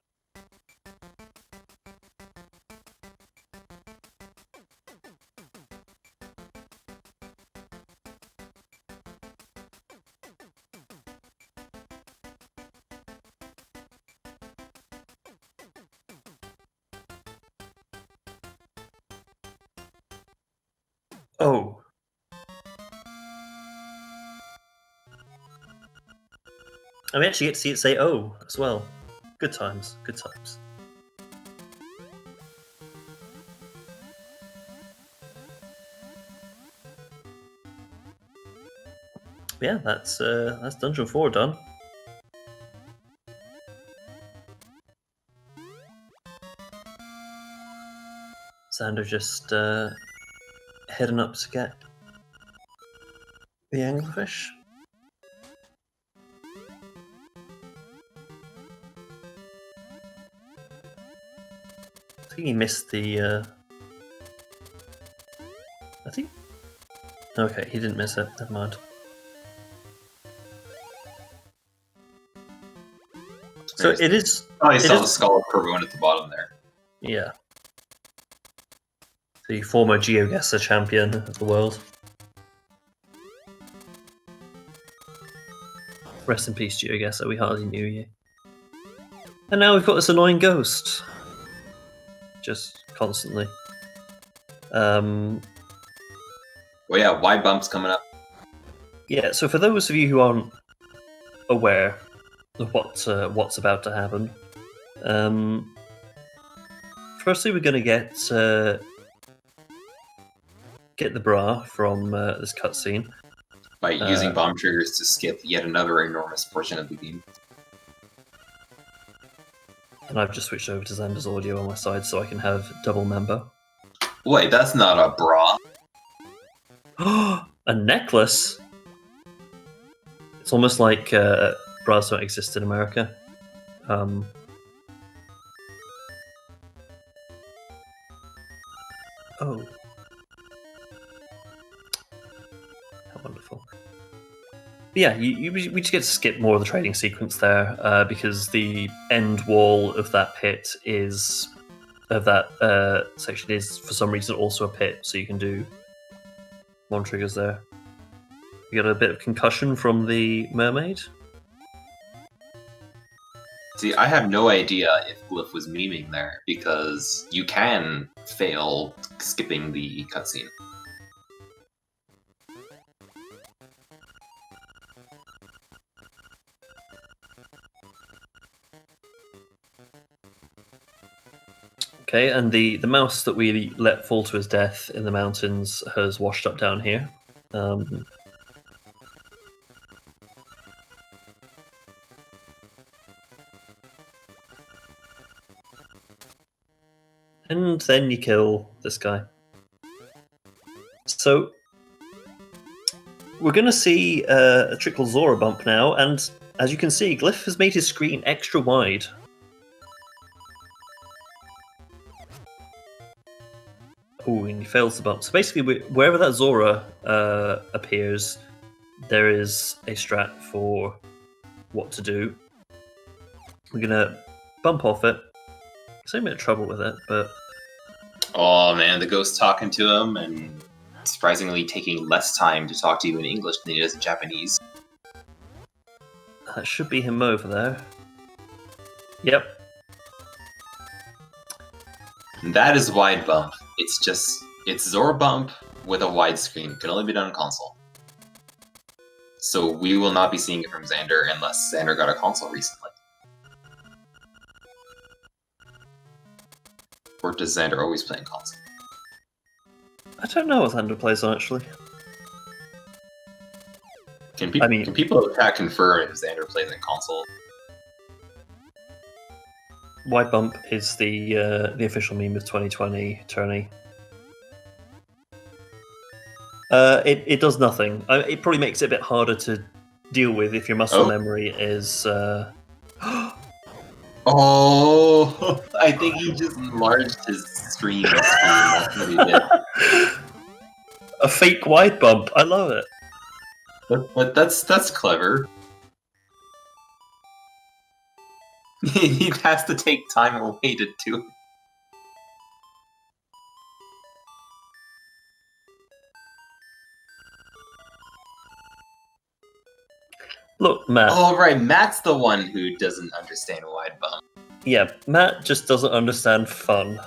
Oh. And we actually get to see it say "oh" as well. Good times. Good times. Yeah, that's Dungeon 4 done. Xander just heading up to get the anglerfish. I think he missed the. I think. Okay, he didn't miss it. Never mind. So it is. Oh, I saw the skull of everyone at the bottom there. Yeah. The former GeoGuessr champion of the world. Rest in peace, GeoGuessr. We hardly knew you. And now we've got this annoying ghost. Just constantly. Well, yeah, wide bumps coming up. Yeah, so for those of you who aren't aware of what's about to happen, firstly we're going to get the bra from this cutscene. By using bomb triggers to skip yet another enormous portion of the game. And I've just switched over to Xander's audio on my side so I can have double member. Wait, that's not a bra. A necklace? It's almost like bras don't exist in America. Oh. How wonderful. But yeah, we just get to skip more of the trading sequence there because the end wall of that pit section is for some reason also a pit, so you can do one triggers there. You got a bit of concussion from the mermaid. See, I have no idea if Glyph was memeing there, because you can fail skipping the cutscene. Okay, and the mouse that we let fall to his death in the mountains has washed up down here. And then you kill this guy. So we're going to see a trickle Zora bump now, and as you can see, Glyph has made his screen extra wide. Oh, and he fails the bump. So basically, wherever that Zora appears, there is a strat for what to do. We're going to bump off it. There's a bit of trouble with it, but... Oh man, the ghost talking to him and surprisingly taking less time to talk to you in English than he does in Japanese. That should be him over there. Yep. And that is wide bump. It's Zora bump with a widescreen. Can only be done on console. So we will not be seeing it from Xander unless Xander got a console recently. Or does Xander always play on console? I don't know what Xander plays on, actually. Can people in the chat confirm if Xander plays on console? Wide bump is the official meme of 2020 tourney. It does nothing. It probably makes it a bit harder to deal with if your muscle memory is... Oh, I think he just enlarged his stream. That's what he did. A fake wide bump. I love it. But that's clever. He has to take time away to do it. Look, Matt. Oh, right. Matt's the one who doesn't understand wide bump. Yeah, Matt just doesn't understand fun.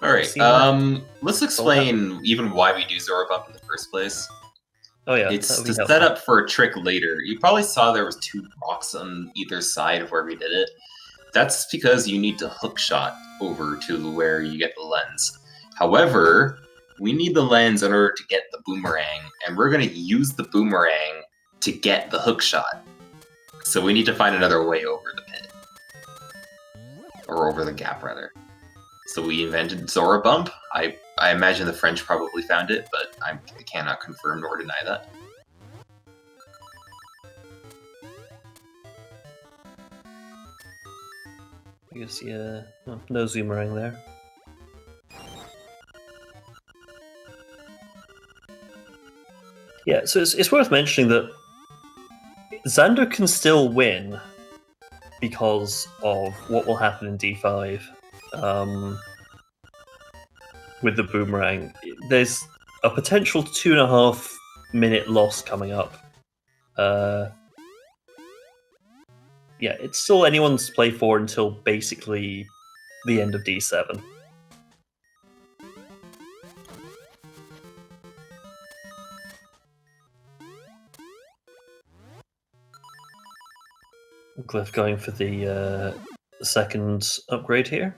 All right. seen that? Let's explain even why we do Zora Bump in the first place. Oh yeah, It's that would to be set helpful. up for a trick later. You probably saw there was 2 rocks on either side of where we did it. That's because you need to hook shot over to where you get the lens. However, we need the lens in order to get the boomerang, and we're going to use the boomerang to get the hook shot. So we need to find another way over the pit. Or over the gap, rather. So we invented Zora Bump. I imagine the French probably found it, but I cannot confirm nor deny that. I guess, yeah, no zoomerang there. Yeah, so it's worth mentioning that Xander can still win because of what will happen in D5 with the boomerang. There's a potential 2.5 minute loss coming up. Yeah, it's still anyone's play for until basically the end of D7. Glyph going for the second upgrade here,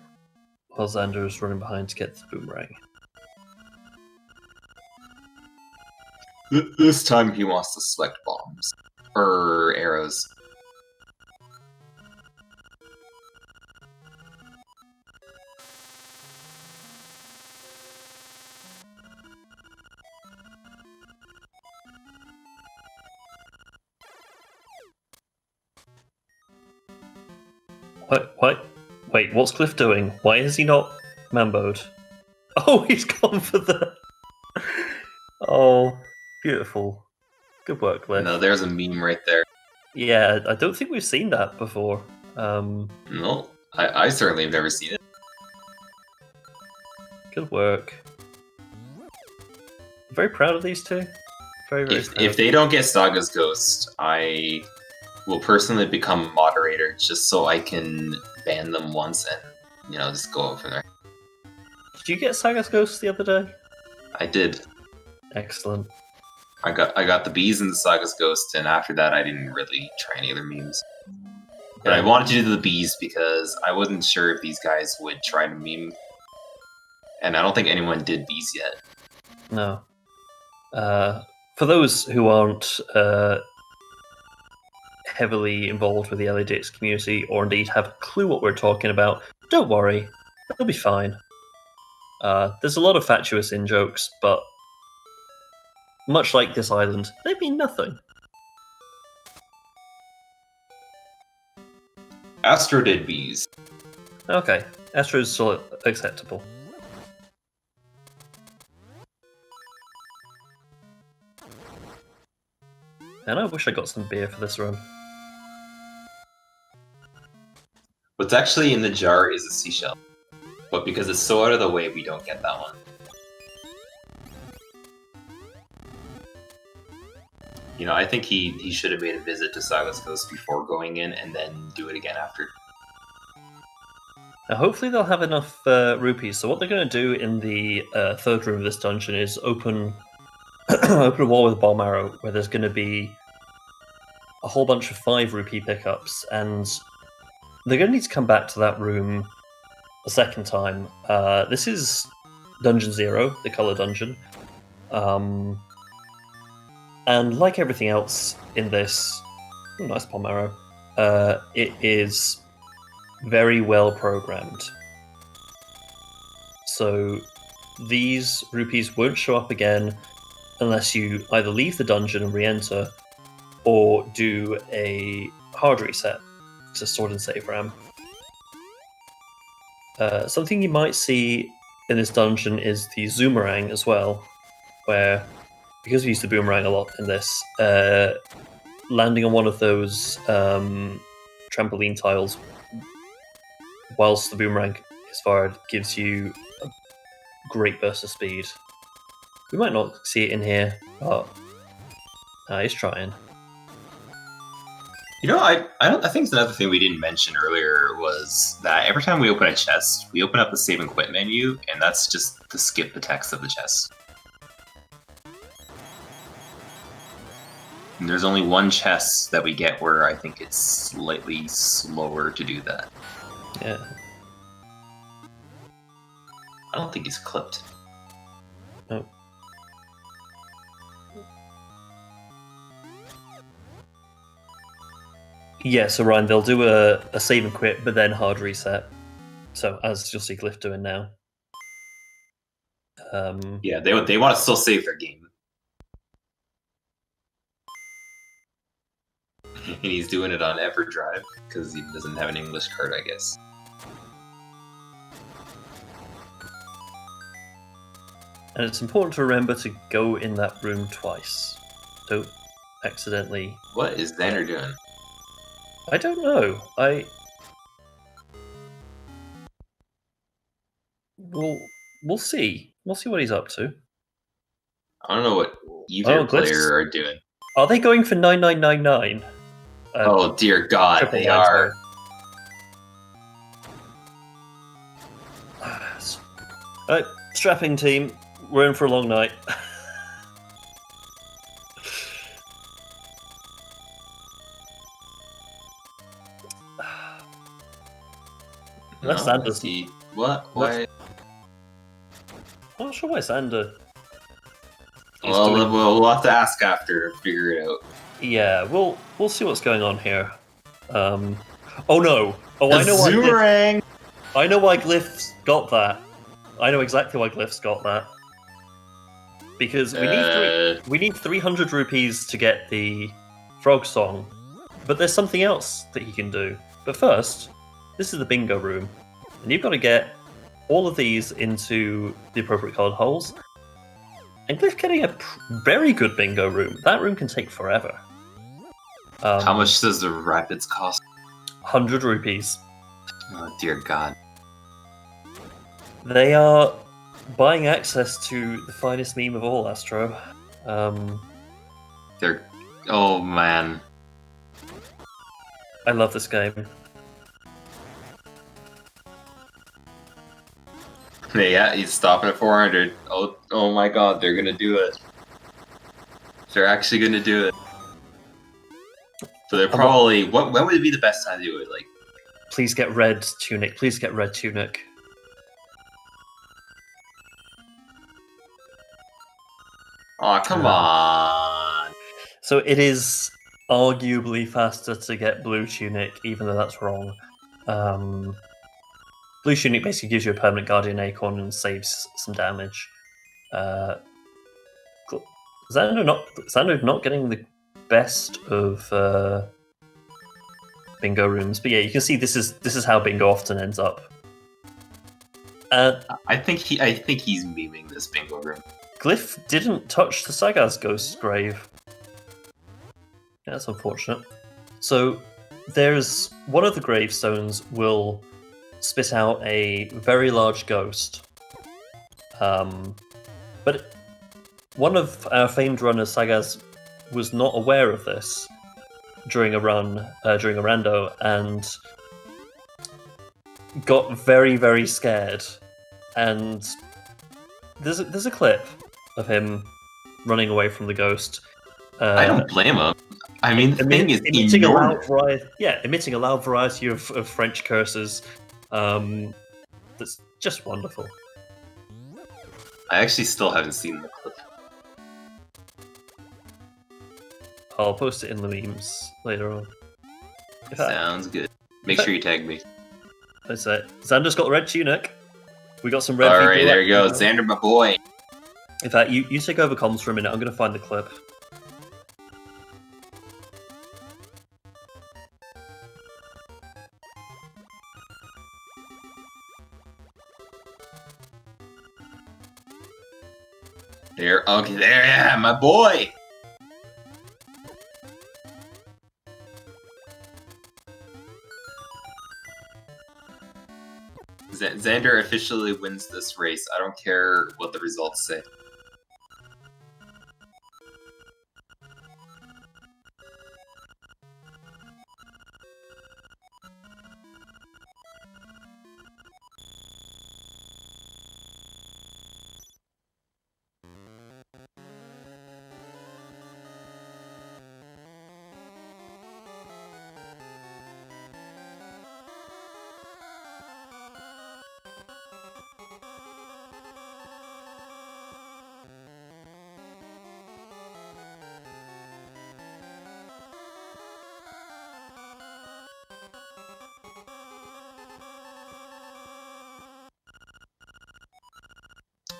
while Xander is running behind to get the boomerang. This time he wants to select bombs. Or arrows. What? Wait, what's Glyph doing? Why is he not mamboed? Oh, he's gone for the... Oh, beautiful. Good work, Glyph. No, there's a meme right there. Yeah, I don't think we've seen that before. No, I certainly have never seen it. Good work. I'm very proud of these two. Very proud. If they don't get Saga's Ghost, I will personally become moderator just so I can ban them once and, just go out from there. Did you get Saga's Ghost the other day? I did. Excellent. I got the bees and the Saga's Ghost, and after that I didn't really try any other memes. But I wanted to do the bees because I wasn't sure if these guys would try to meme. And I don't think anyone did bees yet. No. For those who aren't heavily involved with the LADX community, or indeed have a clue what we're talking about, don't worry, they'll be fine. There's a lot of fatuous in-jokes, but much like this island, they mean nothing. Astro did bees. Okay, Astro's still acceptable. And I wish I got some beer for this run. What's actually in the jar is a seashell. But because it's so out of the way, we don't get that one. I think he should have made a visit to Saga's Ghost before going in and then do it again after. Now, hopefully they'll have enough rupees. So what they're going to do in the third room of this dungeon is open a wall with a bomb arrow where there's going to be a whole bunch of 5 rupee pickups, and they're going to need to come back to that room a second time. This is Dungeon 0, the colour dungeon. And like everything else in this, nice bomb arrow, it is very well programmed. So these rupees won't show up again unless you either leave the dungeon and re-enter, or do a hard reset to sword and save ram. Something you might see in this dungeon is the zoomerang as well, where, because we use the boomerang a lot in this, landing on one of those trampoline tiles whilst the boomerang is fired gives you a great burst of speed. We might not see it in here, but he's trying. I think it's another thing we didn't mention earlier was that every time we open a chest, we open up the save and quit menu, and that's just to skip the text of the chest. And there's only one chest that we get where I think it's slightly slower to do that. Yeah. I don't think he's clipped. Oh. Yeah, so Ryan, they'll do a save and quit, but then hard reset. So as you'll see Glyph doing now. Yeah, they want to still save their game. And he's doing it on EverDrive because he doesn't have an English card, I guess. And it's important to remember to go in that room twice. Don't accidentally... What is Xander doing? I don't know. We'll see. We'll see what he's up to. I don't know what either player are doing. Are they going for 9999? Oh dear God, they are. Alright, strapping team. We're in for a long night. That's Sander's. What? Why? I'm not sure why Sander. Well, we'll have to ask after to figure it out. Yeah, we'll see what's going on here. Oh no! Oh, I know Zoomerang! I know why Glyph's got that. I know exactly why Glyph's got that. Because we need 300 rupees to get the frog song, but there's something else that he can do. But first, this is the bingo room, and you've got to get all of these into the appropriate card holes. And Glyph getting a very good bingo room. That room can take forever. How much does the rapids cost? 100 rupees. Oh dear God. They are buying access to the finest meme of all, Astro. They're... Oh man. I love this game. Yeah, he's stopping at 400. Oh my God, they're gonna do it. They're actually gonna do it. So they're probably... When would it be the best time to do it? Like, please get red tunic. Please get red tunic. oh, come on. So it is arguably faster to get blue tunic, even though that's wrong. Blue tunic basically gives you a permanent guardian acorn and saves some damage. Xander not getting the best of bingo rooms, but yeah, you can see this is how bingo often ends up. I think he's memeing this bingo room. Glyph didn't touch the Sagaz ghost grave. Yeah, that's unfortunate. So there's one of the gravestones will spit out a very large ghost. But one of our famed runners, Sagaz, was not aware of this during a run, during a rando, and got very, very scared. And there's a clip of him running away from the ghost. I don't blame him. I mean, the thing is emitting enormous. Emitting a loud variety of French curses. That's just wonderful. I actually still haven't seen the clip. I'll post it in the memes later on. Sounds good. Make sure you tag me. That's it. Xander's got the red tunic. We got some red. Alright, there you go. Xander, my boy. In fact, you take over comms for a minute. I'm going to find the clip. Okay, there, yeah, my boy. Xander officially wins this race. I don't care what the results say.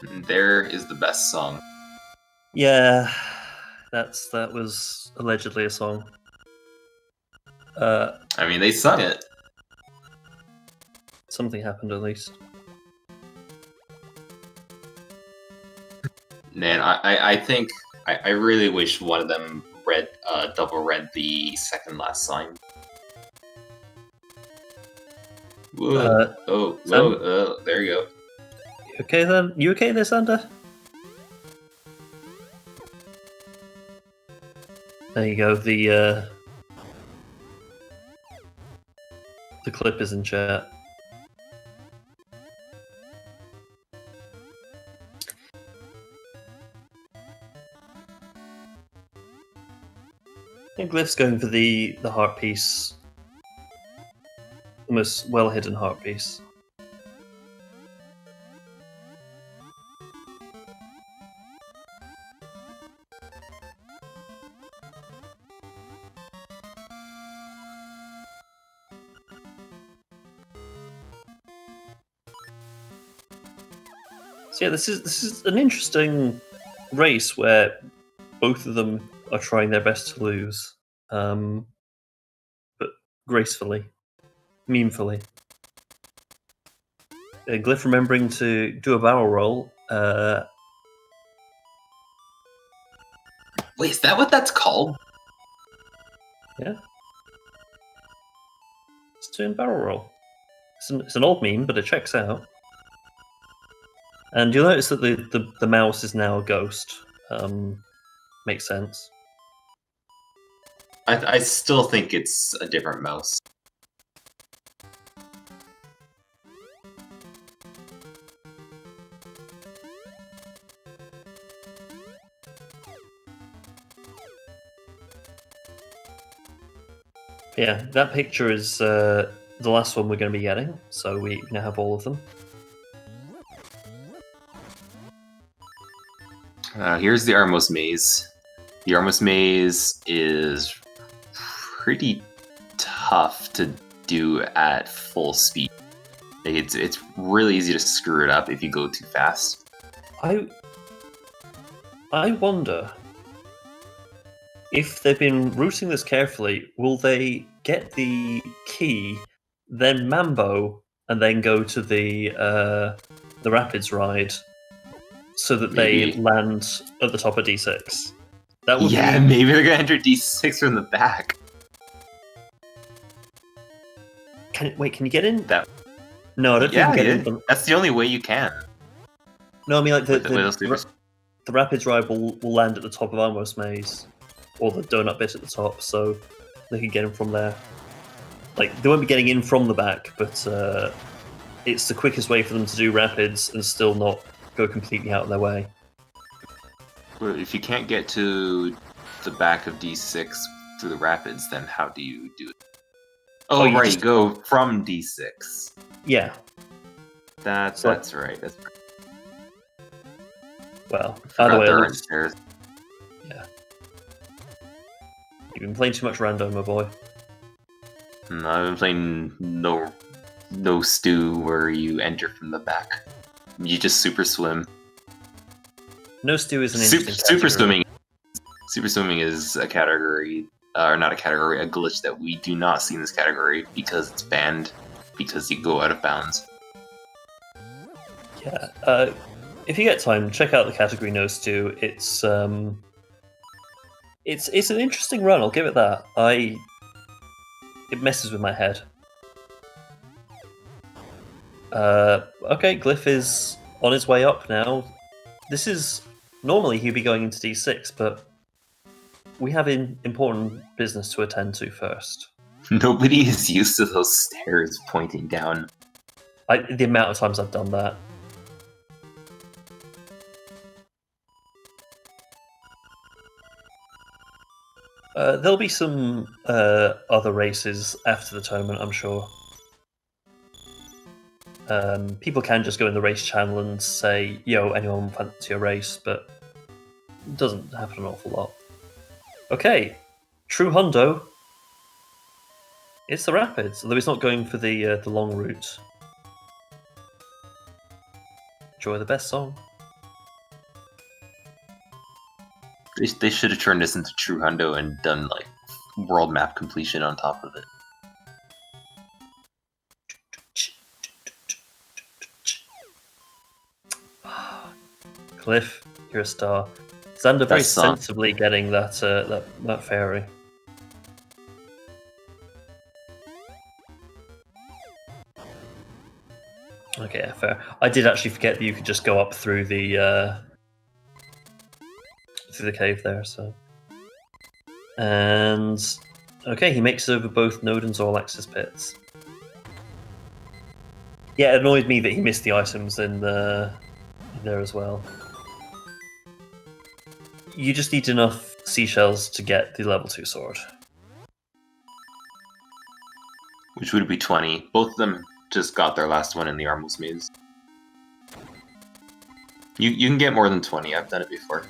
There is the best song. Yeah, that was allegedly a song. I mean, they sung it. Something happened at least. Man, I think I really wish one of them double read the second last line. Whoa, there you go. You okay then? You okay there, Xander? There you go. The clip is in chat. I think Glyph's going for the heart piece. The most well-hidden heart piece. So yeah, this is an interesting race where both of them are trying their best to lose, but gracefully, memefully. Glyph remembering to do a barrel roll. Wait, is that what that's called? Yeah, it's doing barrel roll. It's an old meme, but it checks out. And you'll notice that the mouse is now a ghost. Makes sense. I still think it's a different mouse. Yeah, that picture is the last one we're going to be getting, so we now have all of them. Here's the Armos Maze. The Armos Maze is pretty tough to do at full speed. It's really easy to screw it up if you go too fast. I wonder if they've been routing this carefully, will they get the key, then Mambo, and then go to the Rapids ride, so that Maybe. they land at the top of D6? That would Yeah, be... maybe they're gonna enter D6 from the back. Can you get in? That... No, I don't think you can get in. That's the only way you can. No, I mean, like, The the Rapids ride will land at the top of Almost Maze, or the donut bit at the top, so they can get in from there. Like, they won't be getting in from the back, but it's the quickest way for them to do Rapids and still not go completely out of their way. If you can't get to the back of D6 through the Rapids, then how do you do it? Oh, you right, just... you go from D6. Yeah. That's right. That's right. Well, either way, there are stairs. Yeah. You've been playing too much random, my boy. No, I've been playing no stew where you enter from the back. You just super swim. No stew is an interesting super swimming. Super swimming is a category, or not a category, a glitch that we do not see in this category because it's banned because you go out of bounds. Yeah. If you get time, check out the category No Stew. It's an interesting run. I'll give it that. It messes with my head. Okay, Glyph is on his way up now. This is normally he'd be going into D6, but we have important business to attend to first. Nobody is used to those stairs pointing down. The amount of times I've done that. There'll be some other races after the tournament, I'm sure. People can just go in the race channel and say, yo, anyone fancy a race, but it doesn't happen an awful lot. Okay, True Hundo. It's the Rapids, although he's not going for the long route. Enjoy the best song. They should have turned this into True Hundo and done like world map completion on top of it. Glyph, you're a star. Xander very That song. sensibly getting that that fairy. Okay, yeah, fair. I did actually forget that you could just go up through the cave there. So, and okay, he makes it over both Node and Zorlax's pits. Yeah, it annoyed me that he missed the items in there as well. You just need enough seashells to get the level 2 sword. Which would be 20. Both of them just got their last one in the Armos Maze. You can get more than 20, I've done it before.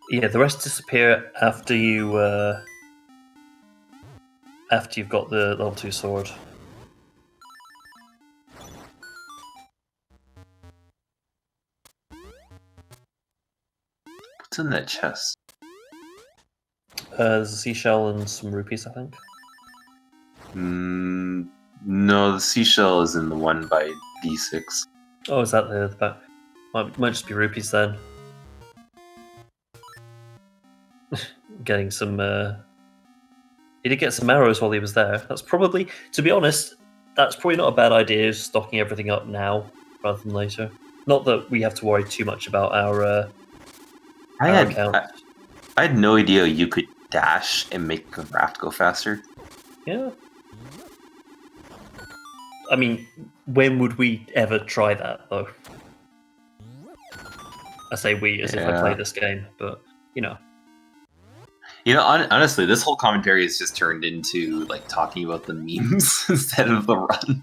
Yeah, the rest disappear after you've got the level 2 sword. What's in that chest? There's a seashell and some rupees, I think. No, the seashell is in the one by D6. Oh, is that the back? Might just be rupees then. Getting some. He did get some arrows while he was there. That's probably, to be honest, that's probably not a bad idea. Stocking everything up now rather than later. Not that we have to worry too much about our account. I had no idea you could dash and make the raft go faster. Yeah. I mean, when would we ever try that, though? I say we as if I play this game, but, you know. You know, honestly, this whole commentary has just turned into, like, talking about the memes instead of the run.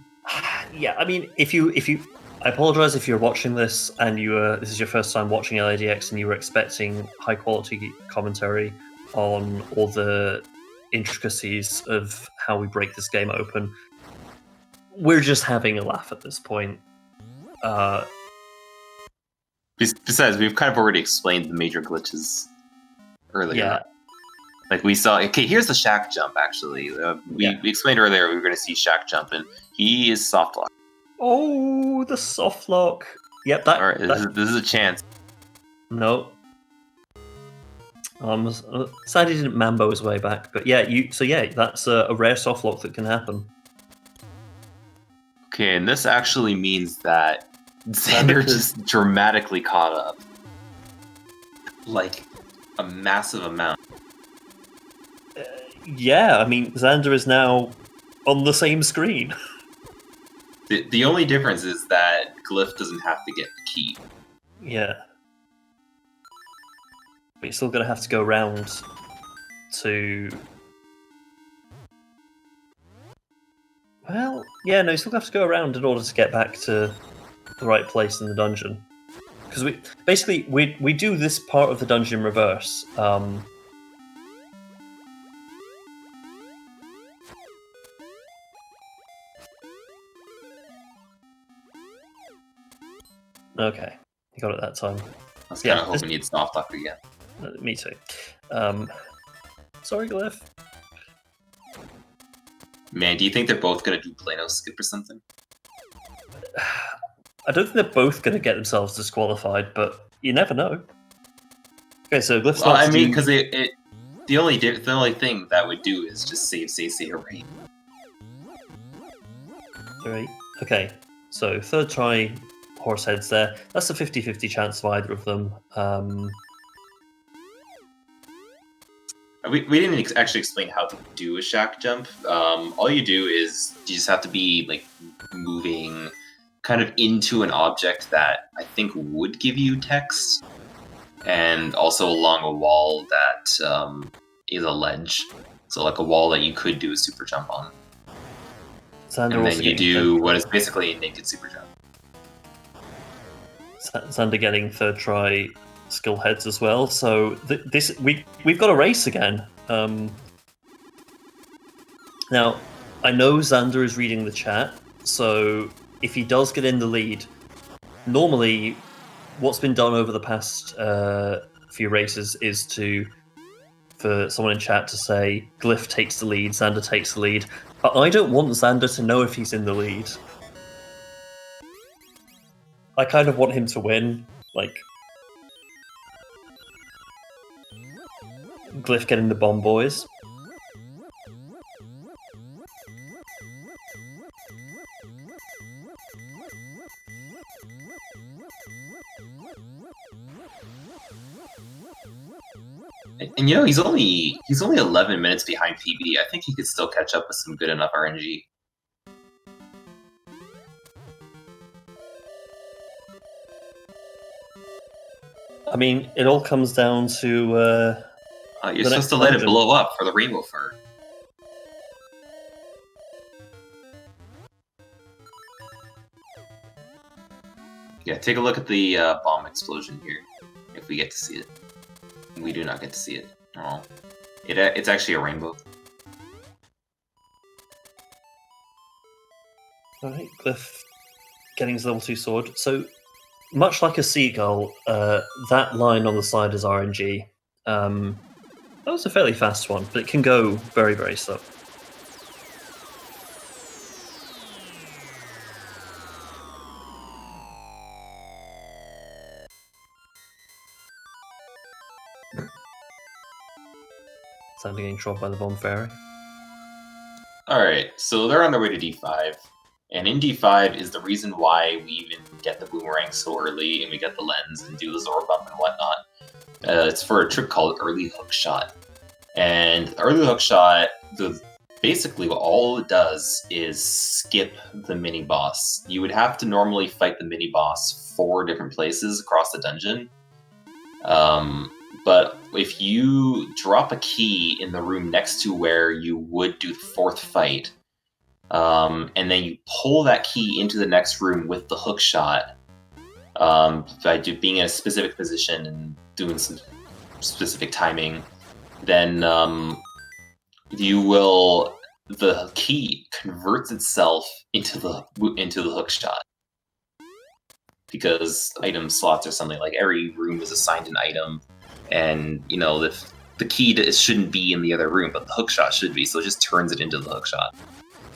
Yeah, I mean, if you... I apologize if you're watching this and this is your first time watching LADX and you were expecting high-quality commentary on all the intricacies of how we break this game open. We're just having a laugh at this point. Besides, we've kind of already explained the major glitches earlier. Yeah. Like we saw, okay, here's the Shack jump, actually. We explained earlier we were going to see Shack jump, and he is soft lock. Oh, the soft lock. Yep, All right, this is a chance. No. Sad he didn't mambo his way back, but yeah, that's a rare soft lock that can happen. Okay, and this actually means that Xander just dramatically caught up. Like, a massive amount. Yeah, I mean, Xander is now on the same screen. The only difference is that Glyph doesn't have to get the key. Yeah. But you're still going to have to go around to... Well, yeah, no, you still have to go around in order to get back to the right place in the dungeon. Because we do this part of the dungeon in reverse. Okay, you got it that time. I was kind of hoping you'd soft lock again. Me too. Sorry, Glyph. Man, do you think they're both going to do Plano skip or something? I don't think they're both going to get themselves disqualified, but you never know. Okay, so Glyph's well, I mean, because the only thing that would do is just save Stacey a rain. Right. Okay, so third try, horse heads there. That's a 50-50 chance of either of them. We didn't actually explain how to do a shack jump. All you do is you just have to be like moving kind of into an object that I think would give you text, and also along a wall that is a ledge. So like a wall that you could do a super jump on. Xander and then you do what is basically a naked super jump. Xander getting third try skill heads as well. So we've got a race again. Now, I know Xander is reading the chat, So if he does get in the lead, normally what's been done over the past few races is for someone in chat to say Glyph takes the lead, Xander takes the lead. But I don't want Xander to know if he's in the lead. I kind of want him to win. Like, Glyph getting the bomb, boys. And you know, he's only 11 minutes behind PB. I think he could still catch up with some good enough RNG. I mean, it all comes down to you're supposed to let it blow up for the rainbow fur. Yeah, take a look at the bomb explosion here, if we get to see it. We do not get to see it. Oh, it's actually a rainbow. Alright, Glyph getting his level 2 sword. So, much like a seagull, that line on the side is RNG. That was a fairly fast one, but it can go very, very slow. Xander getting trolled by the bomb fairy. Alright, so they're on their way to D5. And in D5 is the reason why we even get the boomerang so early and we get the lens and do the Zora bump and whatnot. It's for a trick called early hook shot. And early hook shot, basically all it does is skip the mini boss. You would have to normally fight the mini boss 4 different places across the dungeon. But if you drop a key in the room next to where you would do the 4th fight, and then you pull that key into the next room with the hook shot, by being in a specific position and doing some specific timing, then the key converts itself into the hook shot. Because item slots or something, like every room is assigned an item, and you know the key shouldn't be in the other room, but the hook shot should be, so it just turns it into the hook shot.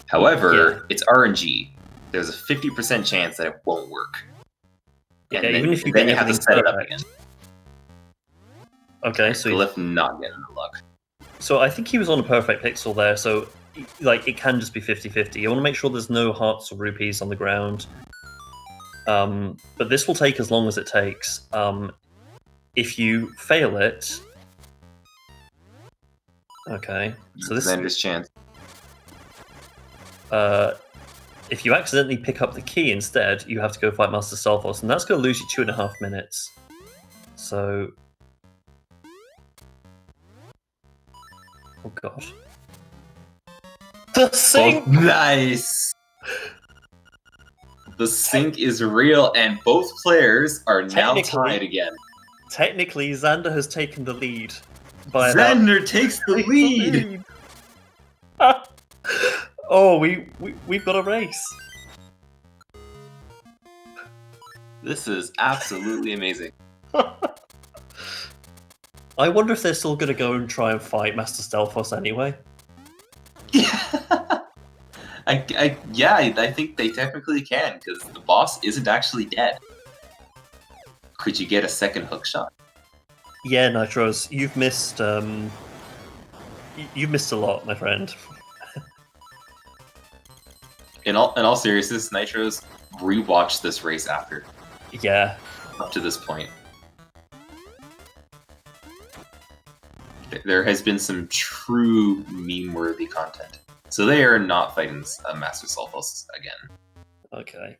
However, It's RNG. There's a 50% chance that it won't work. Yeah, and even if you have to set it up again. Okay, so Glyph not getting the luck. So I think he was on a perfect pixel there, so like it can just be 50-50. You want to make sure there's no hearts or rupees on the ground. But this will take as long as it takes. If you fail it... Okay, so this... Xander's chance. If you accidentally pick up the key instead, you have to go fight Master Stalfos, and that's going to lose you 2.5 minutes. So... Oh god. The sync! Oh, nice! The sync is real, and both players are now tied again. Technically, Xander has taken the lead. Xander takes the lead! Oh, we've got a race. This is absolutely amazing. I wonder if they're still going to go and try and fight Master Stalfos anyway. Yeah, I think they technically can, because the boss isn't actually dead. Could you get a second hook shot? Yeah, Nitros, you've missed you've missed a lot, my friend. In all seriousness, Nitros, rewatch this race after. Yeah. Up to this point. There has been some true meme-worthy content. So they are not fighting Master Stalfos again. Okay.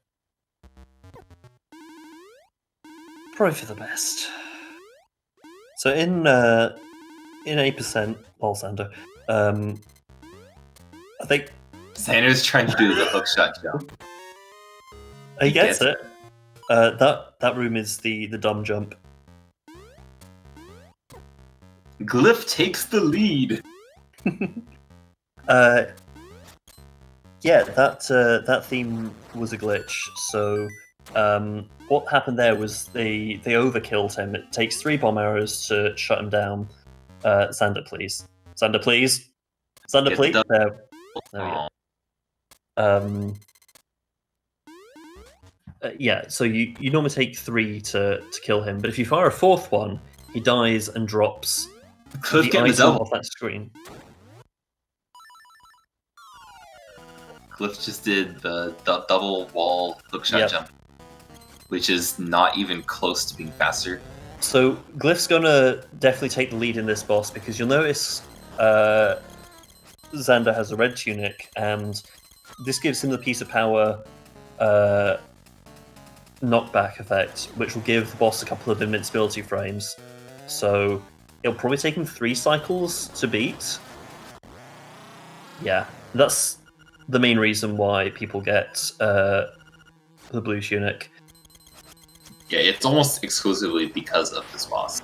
Probably for the best. So in 8%, well, Xander, I think Xander's trying to do the hookshot jump. He gets it. That room is the dumb jump. Glyph takes the lead. Yeah, that theme was a glitch. So what happened there was they overkilled him. It takes 3 bomb arrows to shut him down. Xander, please. Xander, please. Xander, please. There we go. Yeah, so you normally take 3 to kill him, but if you fire a 4th one, he dies and drops the item off that screen. Glyph just did the double wall hookshot jump, which is not even close to being faster. So Glyph's gonna definitely take the lead in this boss because you'll notice Xander has a red tunic, and this gives him the piece of power knockback effect, which will give the boss a couple of invincibility frames. So it'll probably take him 3 cycles to beat. Yeah, that's the main reason why people get the blue tunic. Yeah, it's almost exclusively because of this boss.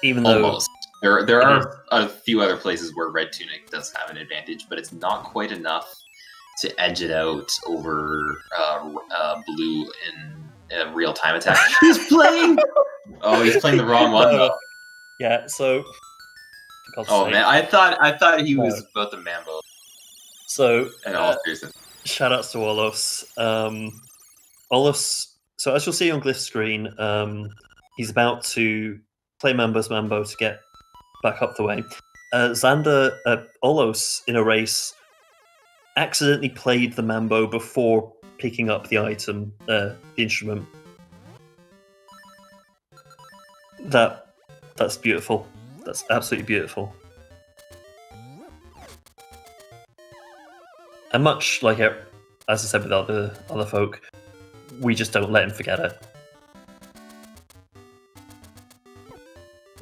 Even though almost. There are a few other places where red tunic does have an advantage, but it's not quite enough to edge it out over blue in a real-time attack. He's playing! Oh, he's playing the wrong one, though. Yeah, so... man, I thought he was about the Mambo. So, seriousness. Shoutouts to Olos. Olos, so as you'll see on Glyph's screen, he's about to play Mambo's Mambo to get back up the way. Xander, Olos, in a race, accidentally played the Mambo before picking up the item, the instrument. That's beautiful. That's absolutely beautiful. And much like, as I said with other folk, we just don't let him forget it.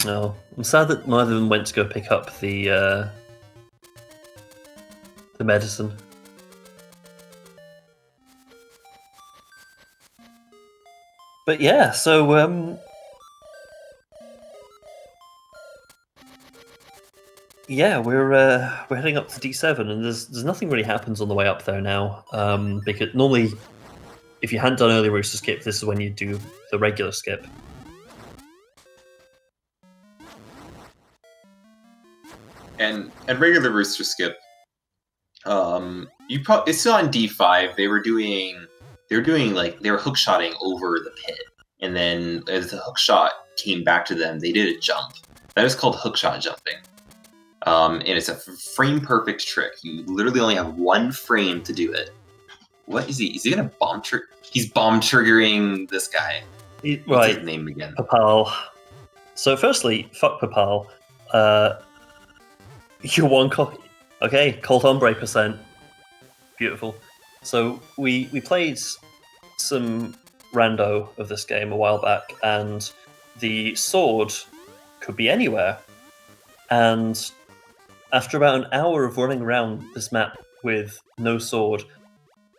No, I'm sad that neither of them went to go pick up the medicine. But yeah, so yeah, we're heading up to D7, and there's nothing really happens on the way up there now. Because normally, if you hadn't done early rooster skip, this is when you do the regular skip. And regular rooster skip, it's still on D5. They were hookshotting over the pit, and then as the hookshot came back to them, they did a jump. That is called hookshot jumping. And it's a frame-perfect trick. You literally only have 1 frame to do it. What is he? Is he gonna bomb trigger? He's bomb triggering this guy. What's his name again? Papal. So firstly, fuck Papal. You're one copy. Okay, Cold Hombre %. Beautiful. So we played some rando of this game a while back, and the sword could be anywhere. And after about an hour of running around this map with no sword,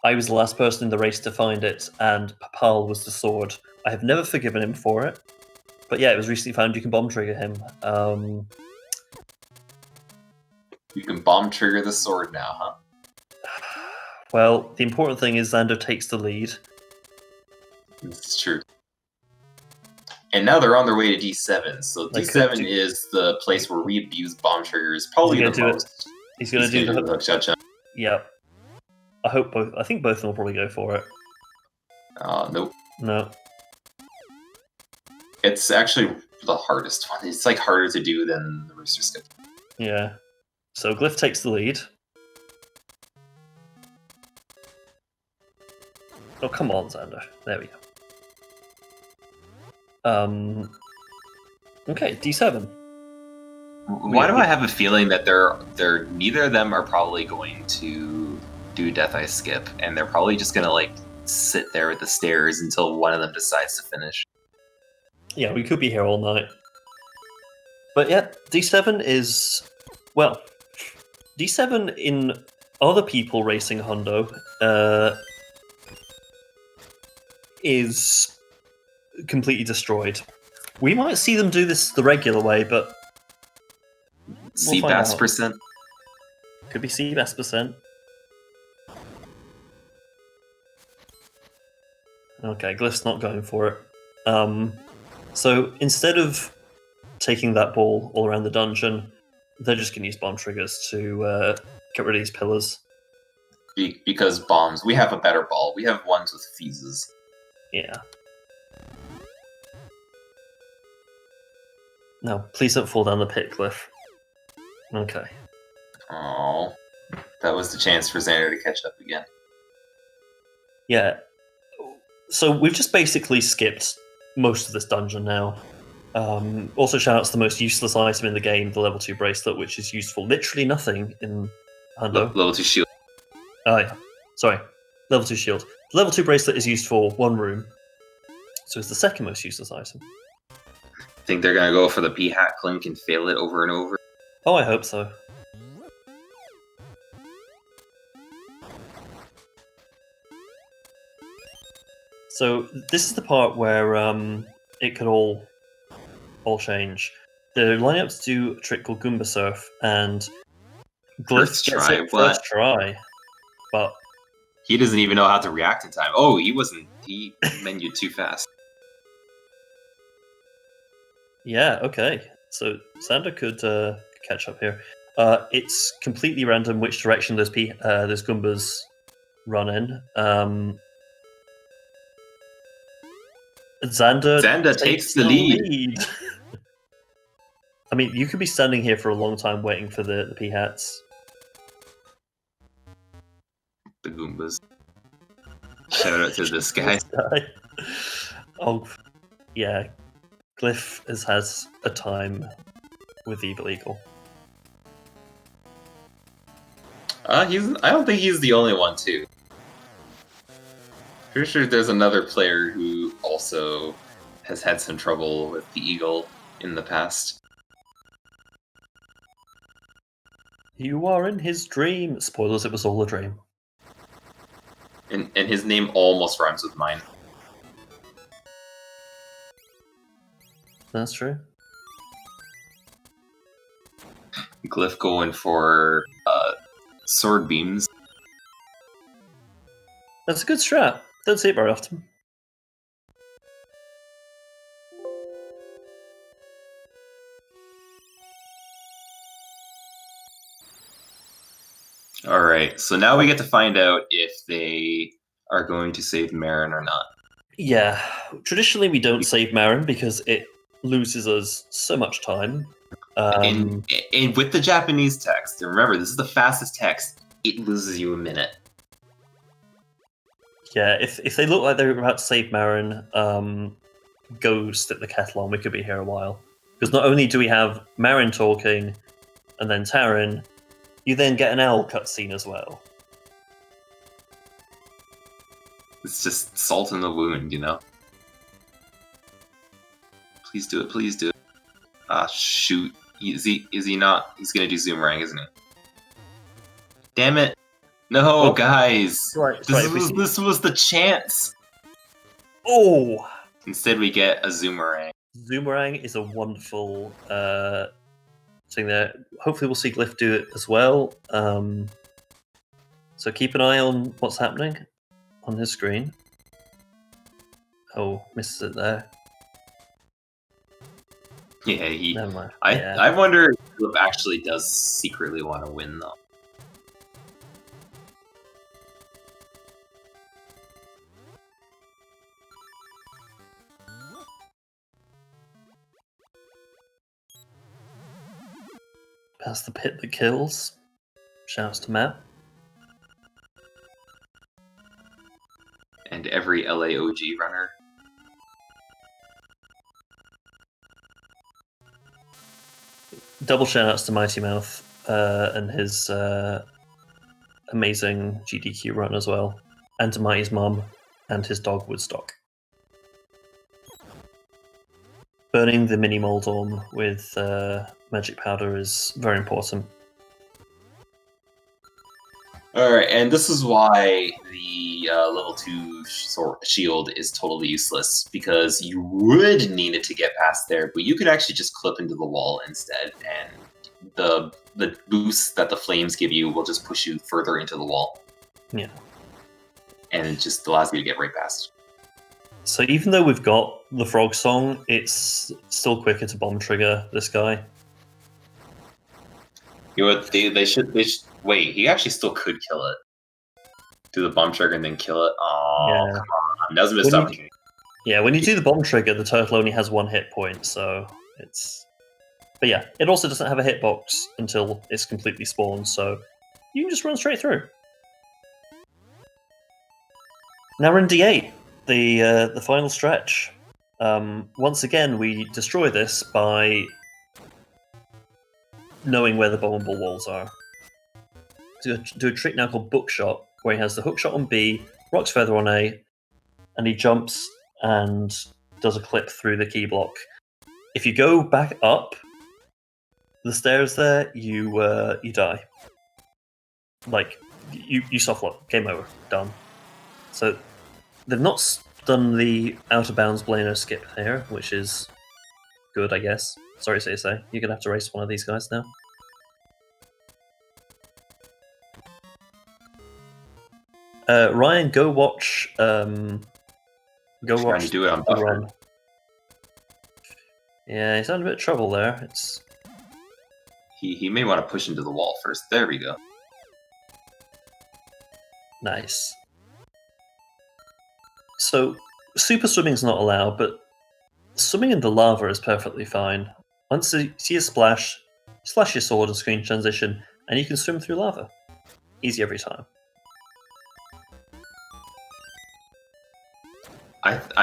I was the last person in the race to find it, and Papal was the sword. I have never forgiven him for it. But yeah, it was recently found you can bomb trigger him. You can bomb trigger the sword now, huh? Well, the important thing is Xander takes the lead. This is true. And now they're on their way to D7. So D7 is the place where we abuse bomb triggers probably the most. He's going to do the hookshot jump. Yeah. I think both of them will probably go for it. Nope. No. It's actually the hardest one. It's like harder to do than the rooster skip. Yeah. So Glyph takes the lead. Oh, come on, Xander. There we go. Okay, D7. Why do I have a feeling that they're neither of them are probably going to do Death Eye skip, and they're probably just gonna like sit there at the stairs until one of them decides to finish. Yeah, we could be here all night. But yeah, D7 is, well, D7 in other people racing Hundo is completely destroyed. We might see them do this the regular way, but Seabass %. Could be Seabass %. Okay, Glyph's not going for it. So instead of taking that ball all around the dungeon, they're just going to use bomb triggers to get rid of these pillars. Because bombs, we have a better ball. We have ones with fuses. Yeah. No, please don't fall down the pit, Glyph. Okay. Oh, that was the chance for Xander to catch up again. Yeah. So we've just basically skipped most of this dungeon now. Also, shout out to the most useless item in the game, the level 2 bracelet, which is used for literally nothing in Hundo. Level 2 shield. Oh, yeah. Sorry. Level 2 shield. The level 2 bracelet is used for one room, so it's the second most useless item. Think they're gonna go for the P-hat clink and fail it over and over? Oh, I hope so. So this is the part where it could all change. The lineups do a trick called Goomba Surf, and Glyph gets it first try, but he doesn't even know how to react in time. Oh, he menued too fast. Yeah, okay. So Xander could catch up here. It's completely random which direction those Goombas run in. Xander takes the lead. I mean, you could be standing here for a long time waiting for the P-hats. The Goombas. Shout out to this guy. Oh, yeah. Glyph has a time with Evil Eagle. I don't think he's the only one, too. Pretty sure there's another player who also has had some trouble with the Eagle in the past. You are in his dream. Spoilers, it was all a dream. And his name almost rhymes with mine. That's true. Glyph going for sword beams. That's a good strat. Don't see it very often. Alright, so now we get to find out if they are going to save Marin or not. Yeah, traditionally we don't save Marin because it loses us so much time. And with the Japanese text, and remember, this is the fastest text, it loses you a minute. Yeah, if they look like they're about to save Marin, go stick the kettle on. We could be here a while. Because not only do we have Marin talking, and then Tarin, you then get an owl cutscene as well. It's just salt in the wound, you know? Please do it, please do it. Ah, shoot. Is he not? He's gonna do Zoomerang, isn't he? Damn it. No, guys! This was the chance! Oh! Instead we get a Zoomerang. Zoomerang is a wonderful thing there. Hopefully we'll see Glyph do it as well. So keep an eye on what's happening on his screen. Oh, misses it there. Yeah, Never mind. I wonder if Glyph actually does secretly want to win, though. Past the pit that kills. Shouts to Matt. And every LAOG runner. Double shoutouts to Mighty Mouth and his amazing GDQ run as well. And to Mighty's mum and his dog Woodstock. Burning the mini Moldorm with magic powder is very important. Alright, and this is why the level 2 shield is totally useless, because you would need it to get past there, but you could actually just clip into the wall instead, and the boost that the flames give you will just push you further into the wall. Yeah. And it just allows you to get right past. So even though we've got the frog song, it's still quicker to bomb trigger this guy. You know what? They should. Wait. He actually still could kill it. Do the bomb trigger and then kill it. Oh, Yeah. come on! That was a missed opportunity. Yeah, when you do the bomb trigger, the turtle only has 1 hit point, so it's. But yeah, it also doesn't have a hitbox until it's completely spawned, so you can just run straight through. Now we're in D8, the final stretch. Once again, we destroy this by knowing where the bombable walls are. So do a trick now called Bookshot, where he has the hookshot on B, Rock's Feather on A, and he jumps and does a clip through the key block. If you go back up the stairs there, you die. Like, you soft lock. Game over. Done. So, they've not done the out of bounds Blainer skip here, which is good, I guess. Sorry, say. You're gonna have to race one of these guys now. Ryan, go watch. Go Trying watch. to do it on the buffer. run. Yeah, he's had a bit of trouble there. It's He may want to push into the wall first. There we go. nice. So, super swimming's not allowed, but swimming in the lava is perfectly fine. Once you see a splash, slash your sword and screen transition, and you can swim through lava. Easy every time.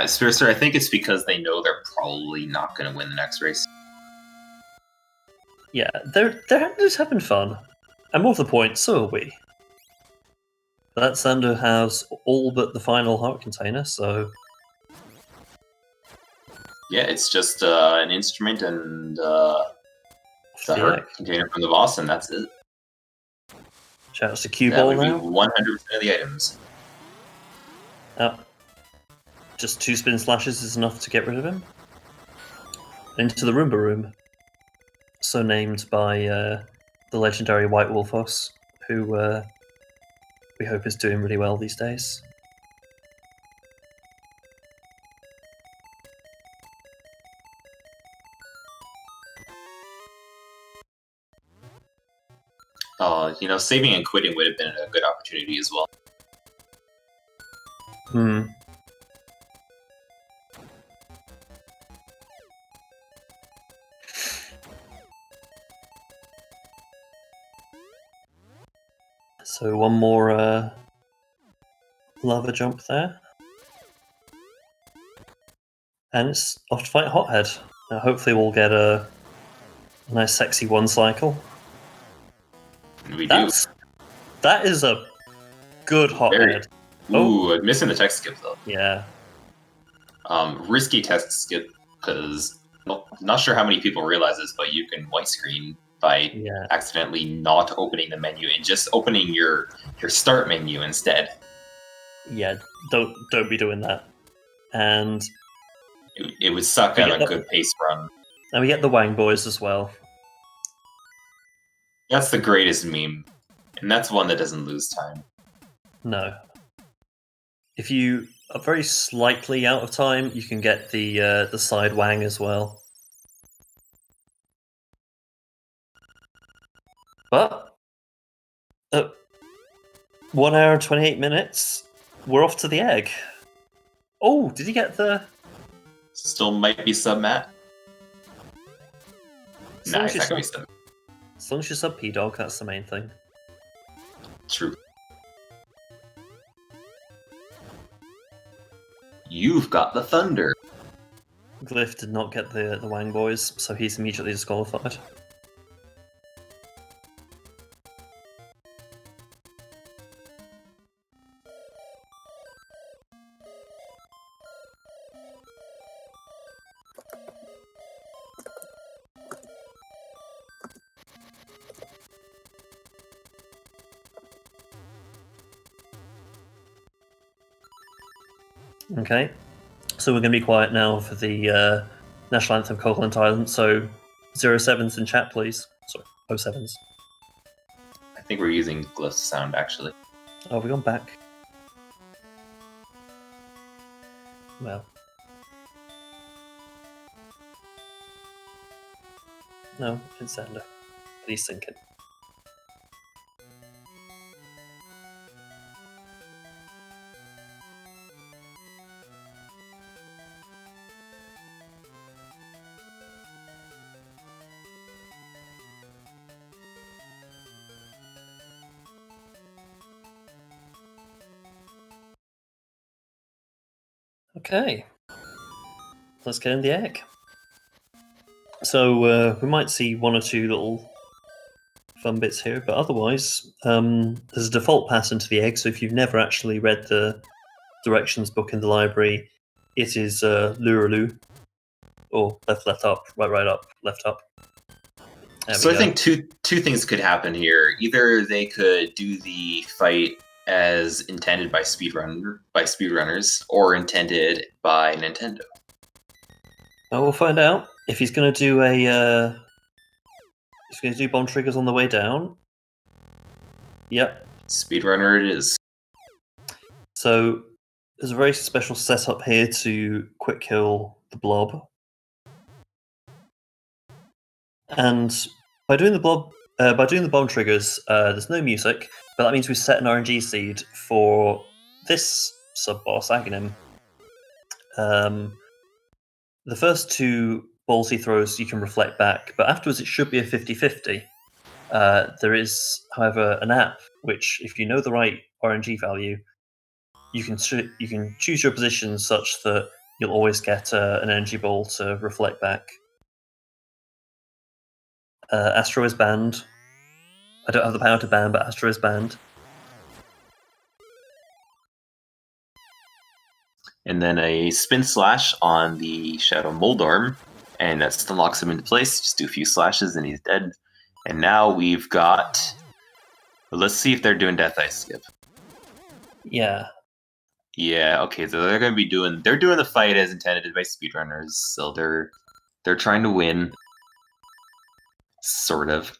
Seriously, I think it's because they know they're probably not going to win the next race. Yeah, they're just having fun. And more to the point, so are we. That Xander has all but the final heart container, so Yeah, it's just an instrument and the heart container from the boss, and that's it. shout out to Cue That Ball would be now. 100% of the items. Just 2 spin slashes is enough to get rid of him. Into the Roomba Room. So named by the legendary White Wolfos, who we hope is doing really well these days. Saving and quitting would have been a good opportunity as well. So one more lava jump there. And it's off to fight Hothead. Now hopefully we'll get a nice sexy 1 cycle. We do. That is a good Hothead. Ooh, missing the text skip though. Yeah. Risky text skip because not sure how many people realize this, but you can white screen by accidentally not opening the menu and just opening your start menu instead. Yeah, don't be doing that. And it would suck on a good pace run. And we get the Wang Boys as well. That's the greatest meme, and that's one that doesn't lose time. No. If you are very slightly out of time, you can get the side Wang as well. But at 1 hour and 28 minutes, we're off to the egg. Oh, did he get the... Still might be sub-mat. Nah, it's not going to be sub. As long as you're sub P-Dog, that's the main thing. True. You've got the thunder. Glyph did not get the Wang Boys, so he's immediately disqualified. Okay, so we're going to be quiet now for the National Anthem Coqueland Island, so 07s in chat, please. Sorry, 07s. I think we're using Glyph's sound, actually. Oh, have we gone back? Well, No, it's Xander. But he's thinking. Okay, let's get in the egg. So we might see one or two little fun bits here, but otherwise, there's a default path into the egg. So if you've never actually read the directions book in the library, it is Luraloo, or left up, right up, left up. So I think two things could happen here. Either they could do the fight as intended by speedrunners, or intended by Nintendo. We'll find out if he's going to do he's going to do bomb triggers on the way down. Yep, Speedrunner it is. So there's a very special setup here to quick kill the blob, and by doing the bomb triggers, there's no music, but that means we set an RNG seed for this sub-boss, Aghanim. The first two balls he throws you can reflect back, but afterwards it should be a 50-50. There is, however, an app which, if you know the right RNG value, you can choose your position such that you'll always get an energy ball to reflect back. Astro is banned. I don't have the power to ban, but Astro is banned. And then a spin slash on the Shadow Moldorm, and that still locks him into place. Just do a few slashes and he's dead. And now we've got... Let's see if they're doing Death Eye Skip. Yeah. Yeah, okay, so they're doing the fight as intended by speedrunners, so they're trying to win. Sort of.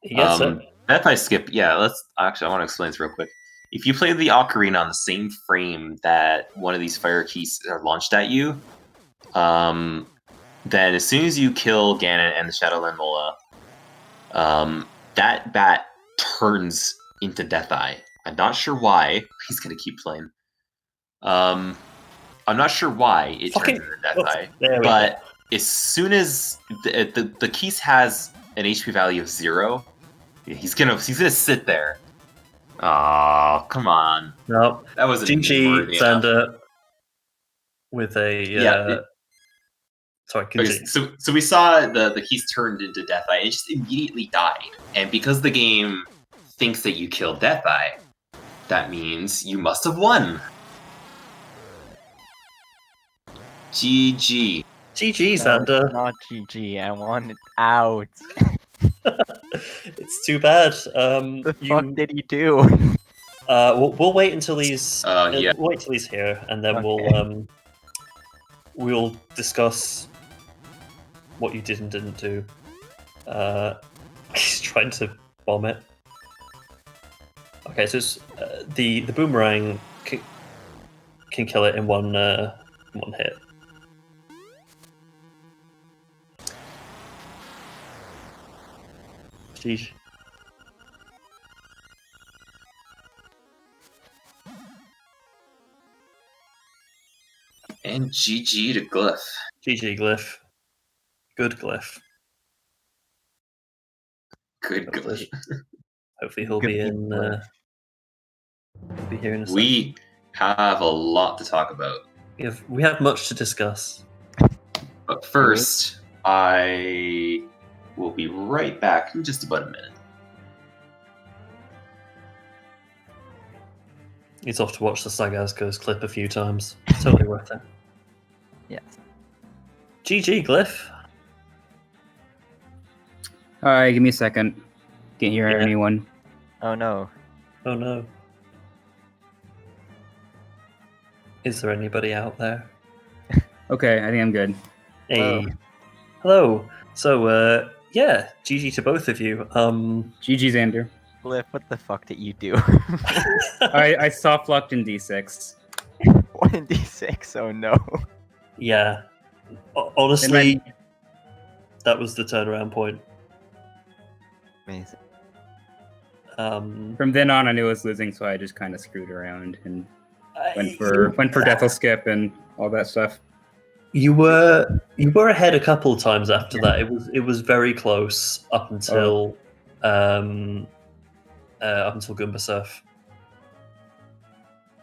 He gets it. Death Eye Skip, yeah, I want to explain this real quick. If you play the Ocarina on the same frame that one of these fire keys are launched at you, then as soon as you kill Ganon and the Shadowland Mola, that bat turns into Death Eye. I'm not sure why. He's gonna keep playing. I'm not sure why it turns into Death Eye, but as soon as the Keese has an HP value of 0, he's gonna sit there. Oh, come on! No, that was GG Xander with a Sorry, continue. Okay, so we saw the Keese turned into Death Eye and it just immediately died. And because the game thinks that you killed Death Eye, that means you must have won. GG. GG, Xander. Not GG. I want it out. It's too bad. The fuck did he do? We'll wait until he's yeah. We'll wait till he's here, and then Okay. we'll discuss what you did and didn't do. He's trying to bomb it. Okay, so it's, the boomerang can kill it in one hit. Jeez. And GG to Glyph. GG Glyph. Good Glyph. Good Glyph. Hopefully he'll be in. He'll be here in a second. We have a lot to talk about. We have much to discuss. But first, I will be right back in just about a minute. He's off to watch the Sagazgo's clip a few times. It's totally worth it. Yes. GG, Glyph. Alright, give me a second. Can't hear Yeah. anyone. Oh no. Oh no. Is there anybody out there? Okay, I think I'm good. Hey. Hello. So, yeah, GG to both of you. GG Xander. Glyph, what the fuck did you do? I soft locked in D6. 1 in D6, oh no. Yeah. Honestly, that was the turnaround point. Amazing. From then on, I knew I was losing, so I just kind of screwed around and went for Death'll Skip and all that stuff. You were ahead a couple of times after that. It was very close up until Goomba Surf.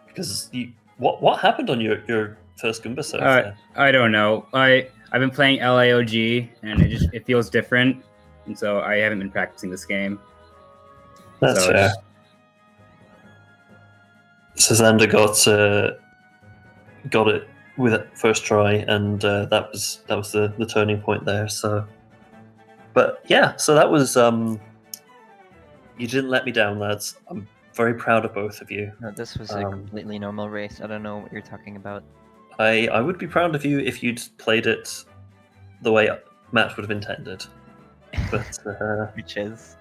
Because what happened on your first Goomba Surf? There? I don't know. I've been playing LAOG and it feels different, and so I haven't been practicing this game. That's fair. So Xander got it with it first try, and that was the turning point there. So, but yeah, so that was you didn't let me down, lads. I'm very proud of both of you. No, this was a completely normal race. I don't know what you're talking about. I would be proud of you if you'd played it the way Matt would have intended, but Which is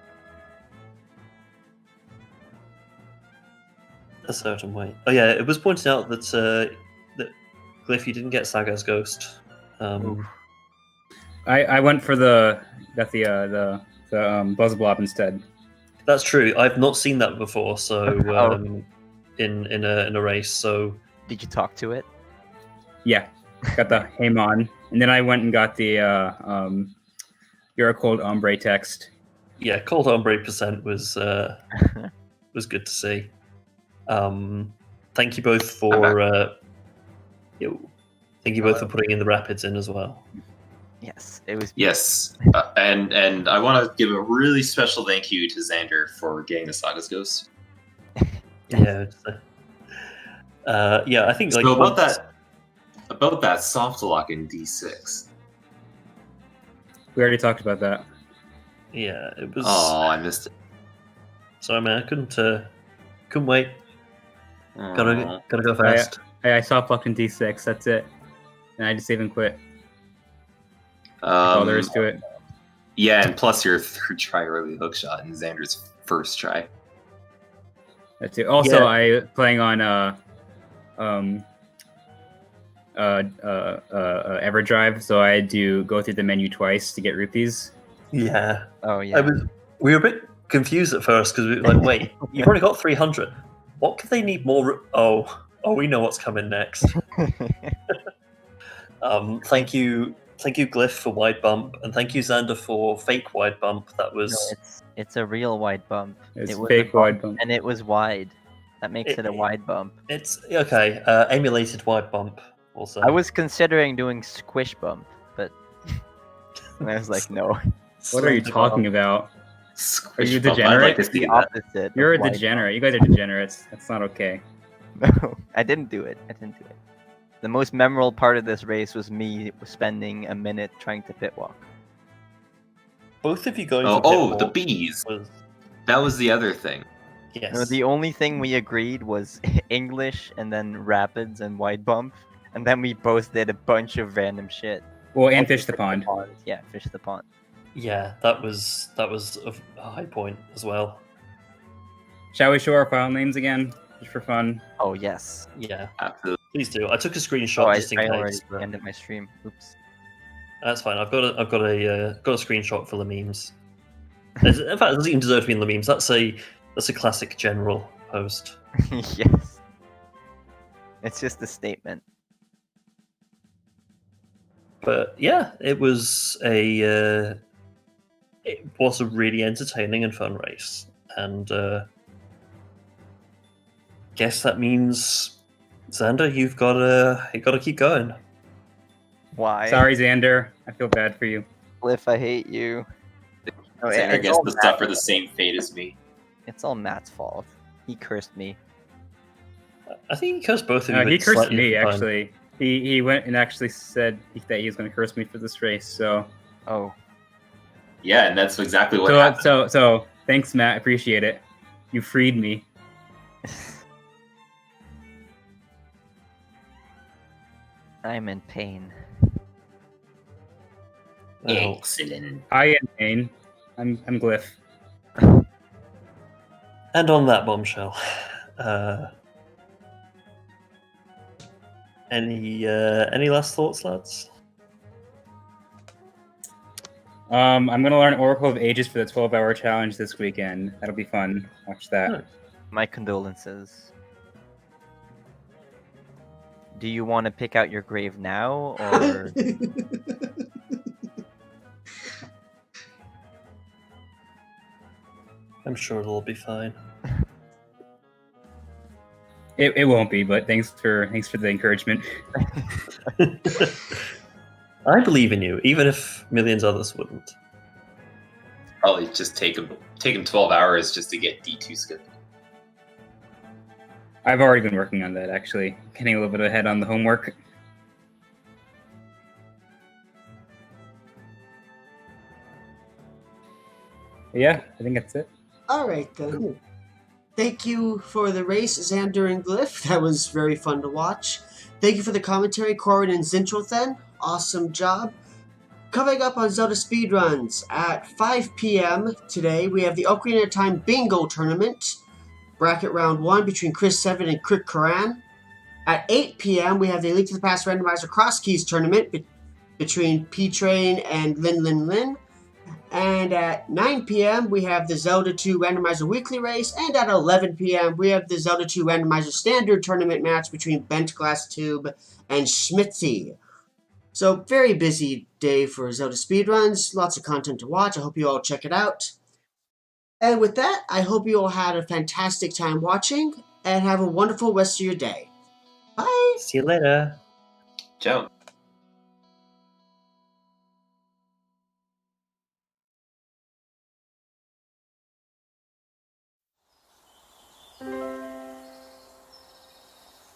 a certain way. Oh yeah, it was pointed out that that Glyph, you didn't get Saga's Ghost. I went for the Buzz Blob instead. That's true. I've not seen that before. So in a race. So did you talk to it? Yeah, got the Hamon, and then I went and got the You're a Cold Ombre text. Yeah, Cold Ombre percent was good to see. Thank you both for putting in the rapids in as well. Yes, it was. Yes, and I want to give a really special thank you to Xander for getting the Saga's Ghost. Yeah, I think like so about that soft lock in D6. We already talked about that. Yeah, it was. Oh, I missed it. Sorry, man, I couldn't wait. Gotta go fast. I saw fucking D6. That's it, and I just even quit. That's all there is to it. Yeah, and plus your third try early hook shot and Xander's first try. That's it. Also, I playing on EverDrive, so I had to go through the menu twice to get rupees. Yeah. Oh yeah. We were a bit confused at first because we were like, wait, you've already got 300. What could they need more? Oh, we know what's coming next. Thank you, Glyph, for wide bump, and thank you, Xander, for fake wide bump. That was. No, it's a real wide bump. It's it was fake wide bump, and it was wide. That makes it a wide bump. It's okay. Emulated wide bump. Also, I was considering doing squish bump, but and I was like, no. What are you talking about? Are you Squish bump, degenerate? I'd like to see The that. opposite. You're a of wide degenerate. You guys are degenerates. That's not okay. bump. No, I didn't do it. The most memorable part of this race was me spending a minute trying to pit walk. Both of you going. The bees. That was the other thing. Yes. No, the only thing we agreed was English and then rapids and wide bump, and then we both did a bunch of random shit. Well, and fish the pond. Yeah, fish the pond. Yeah, that was a high point as well. Shall we show our file names again, just for fun? Oh yes. Yeah, Absolutely. please do. I took a screenshot just in I case. already but ended my stream. Oops. That's fine. I've got a screenshot for the memes. In fact, it doesn't even deserve to be in the memes. That's a classic general post. Yes. It's just a statement. But yeah, it was a really entertaining and fun race, and guess that means Xander, you've got to keep going. Why? Sorry, Xander. I feel bad for you. Glyph, I hate you. No, Xander it's gets all to Matt- suffer the same fate as me. It's all Matt's fault. He cursed me. I think he cursed both of you. He at cursed slightly me, different time. actually. He went and actually said that he was going to curse me for this race. So, Oh. Yeah, and that's exactly what happened. so thanks, Matt. Appreciate it. You freed me. I'm in pain. Well, Excellent. I am Payne. I'm Glyph. and on that bombshell, any last thoughts, lads? I'm gonna learn Oracle of Ages for the 12-hour challenge this weekend. That'll be fun. Watch that. Nice. My condolences. Do you want to pick out your grave now, or I'm sure it'll be fine. It won't be, but thanks for the encouragement. I believe in you, even if millions of us wouldn't. Probably just take him 12 hours just to get D2 skipped. I've already been working on that, actually. Getting a little bit ahead on the homework. Yeah, I think that's it. All right, then. Thank you for the race, Xander and Glyph. That was very fun to watch. Thank you for the commentary, Corin and Zintrothen. Awesome job. Coming up on Zelda Speedruns at 5 p.m. today, we have the Ocarina of Time Bingo Tournament. Bracket round 1 between Chris Seven and Krik Karan. At 8 p.m., we have the Link to the Past Randomizer Cross Keys Tournament between P-Train and Lin Lin Lin. And at 9 p.m., we have the Zelda 2 Randomizer Weekly Race. And at 11 p.m., we have the Zelda 2 Randomizer Standard Tournament match between Bent Glass Tube and Schmitzy. So, very busy day for Zelda Speedruns. Lots of content to watch. I hope you all check it out. And with that, I hope you all had a fantastic time watching and have a wonderful rest of your day. Bye! See you later. Ciao.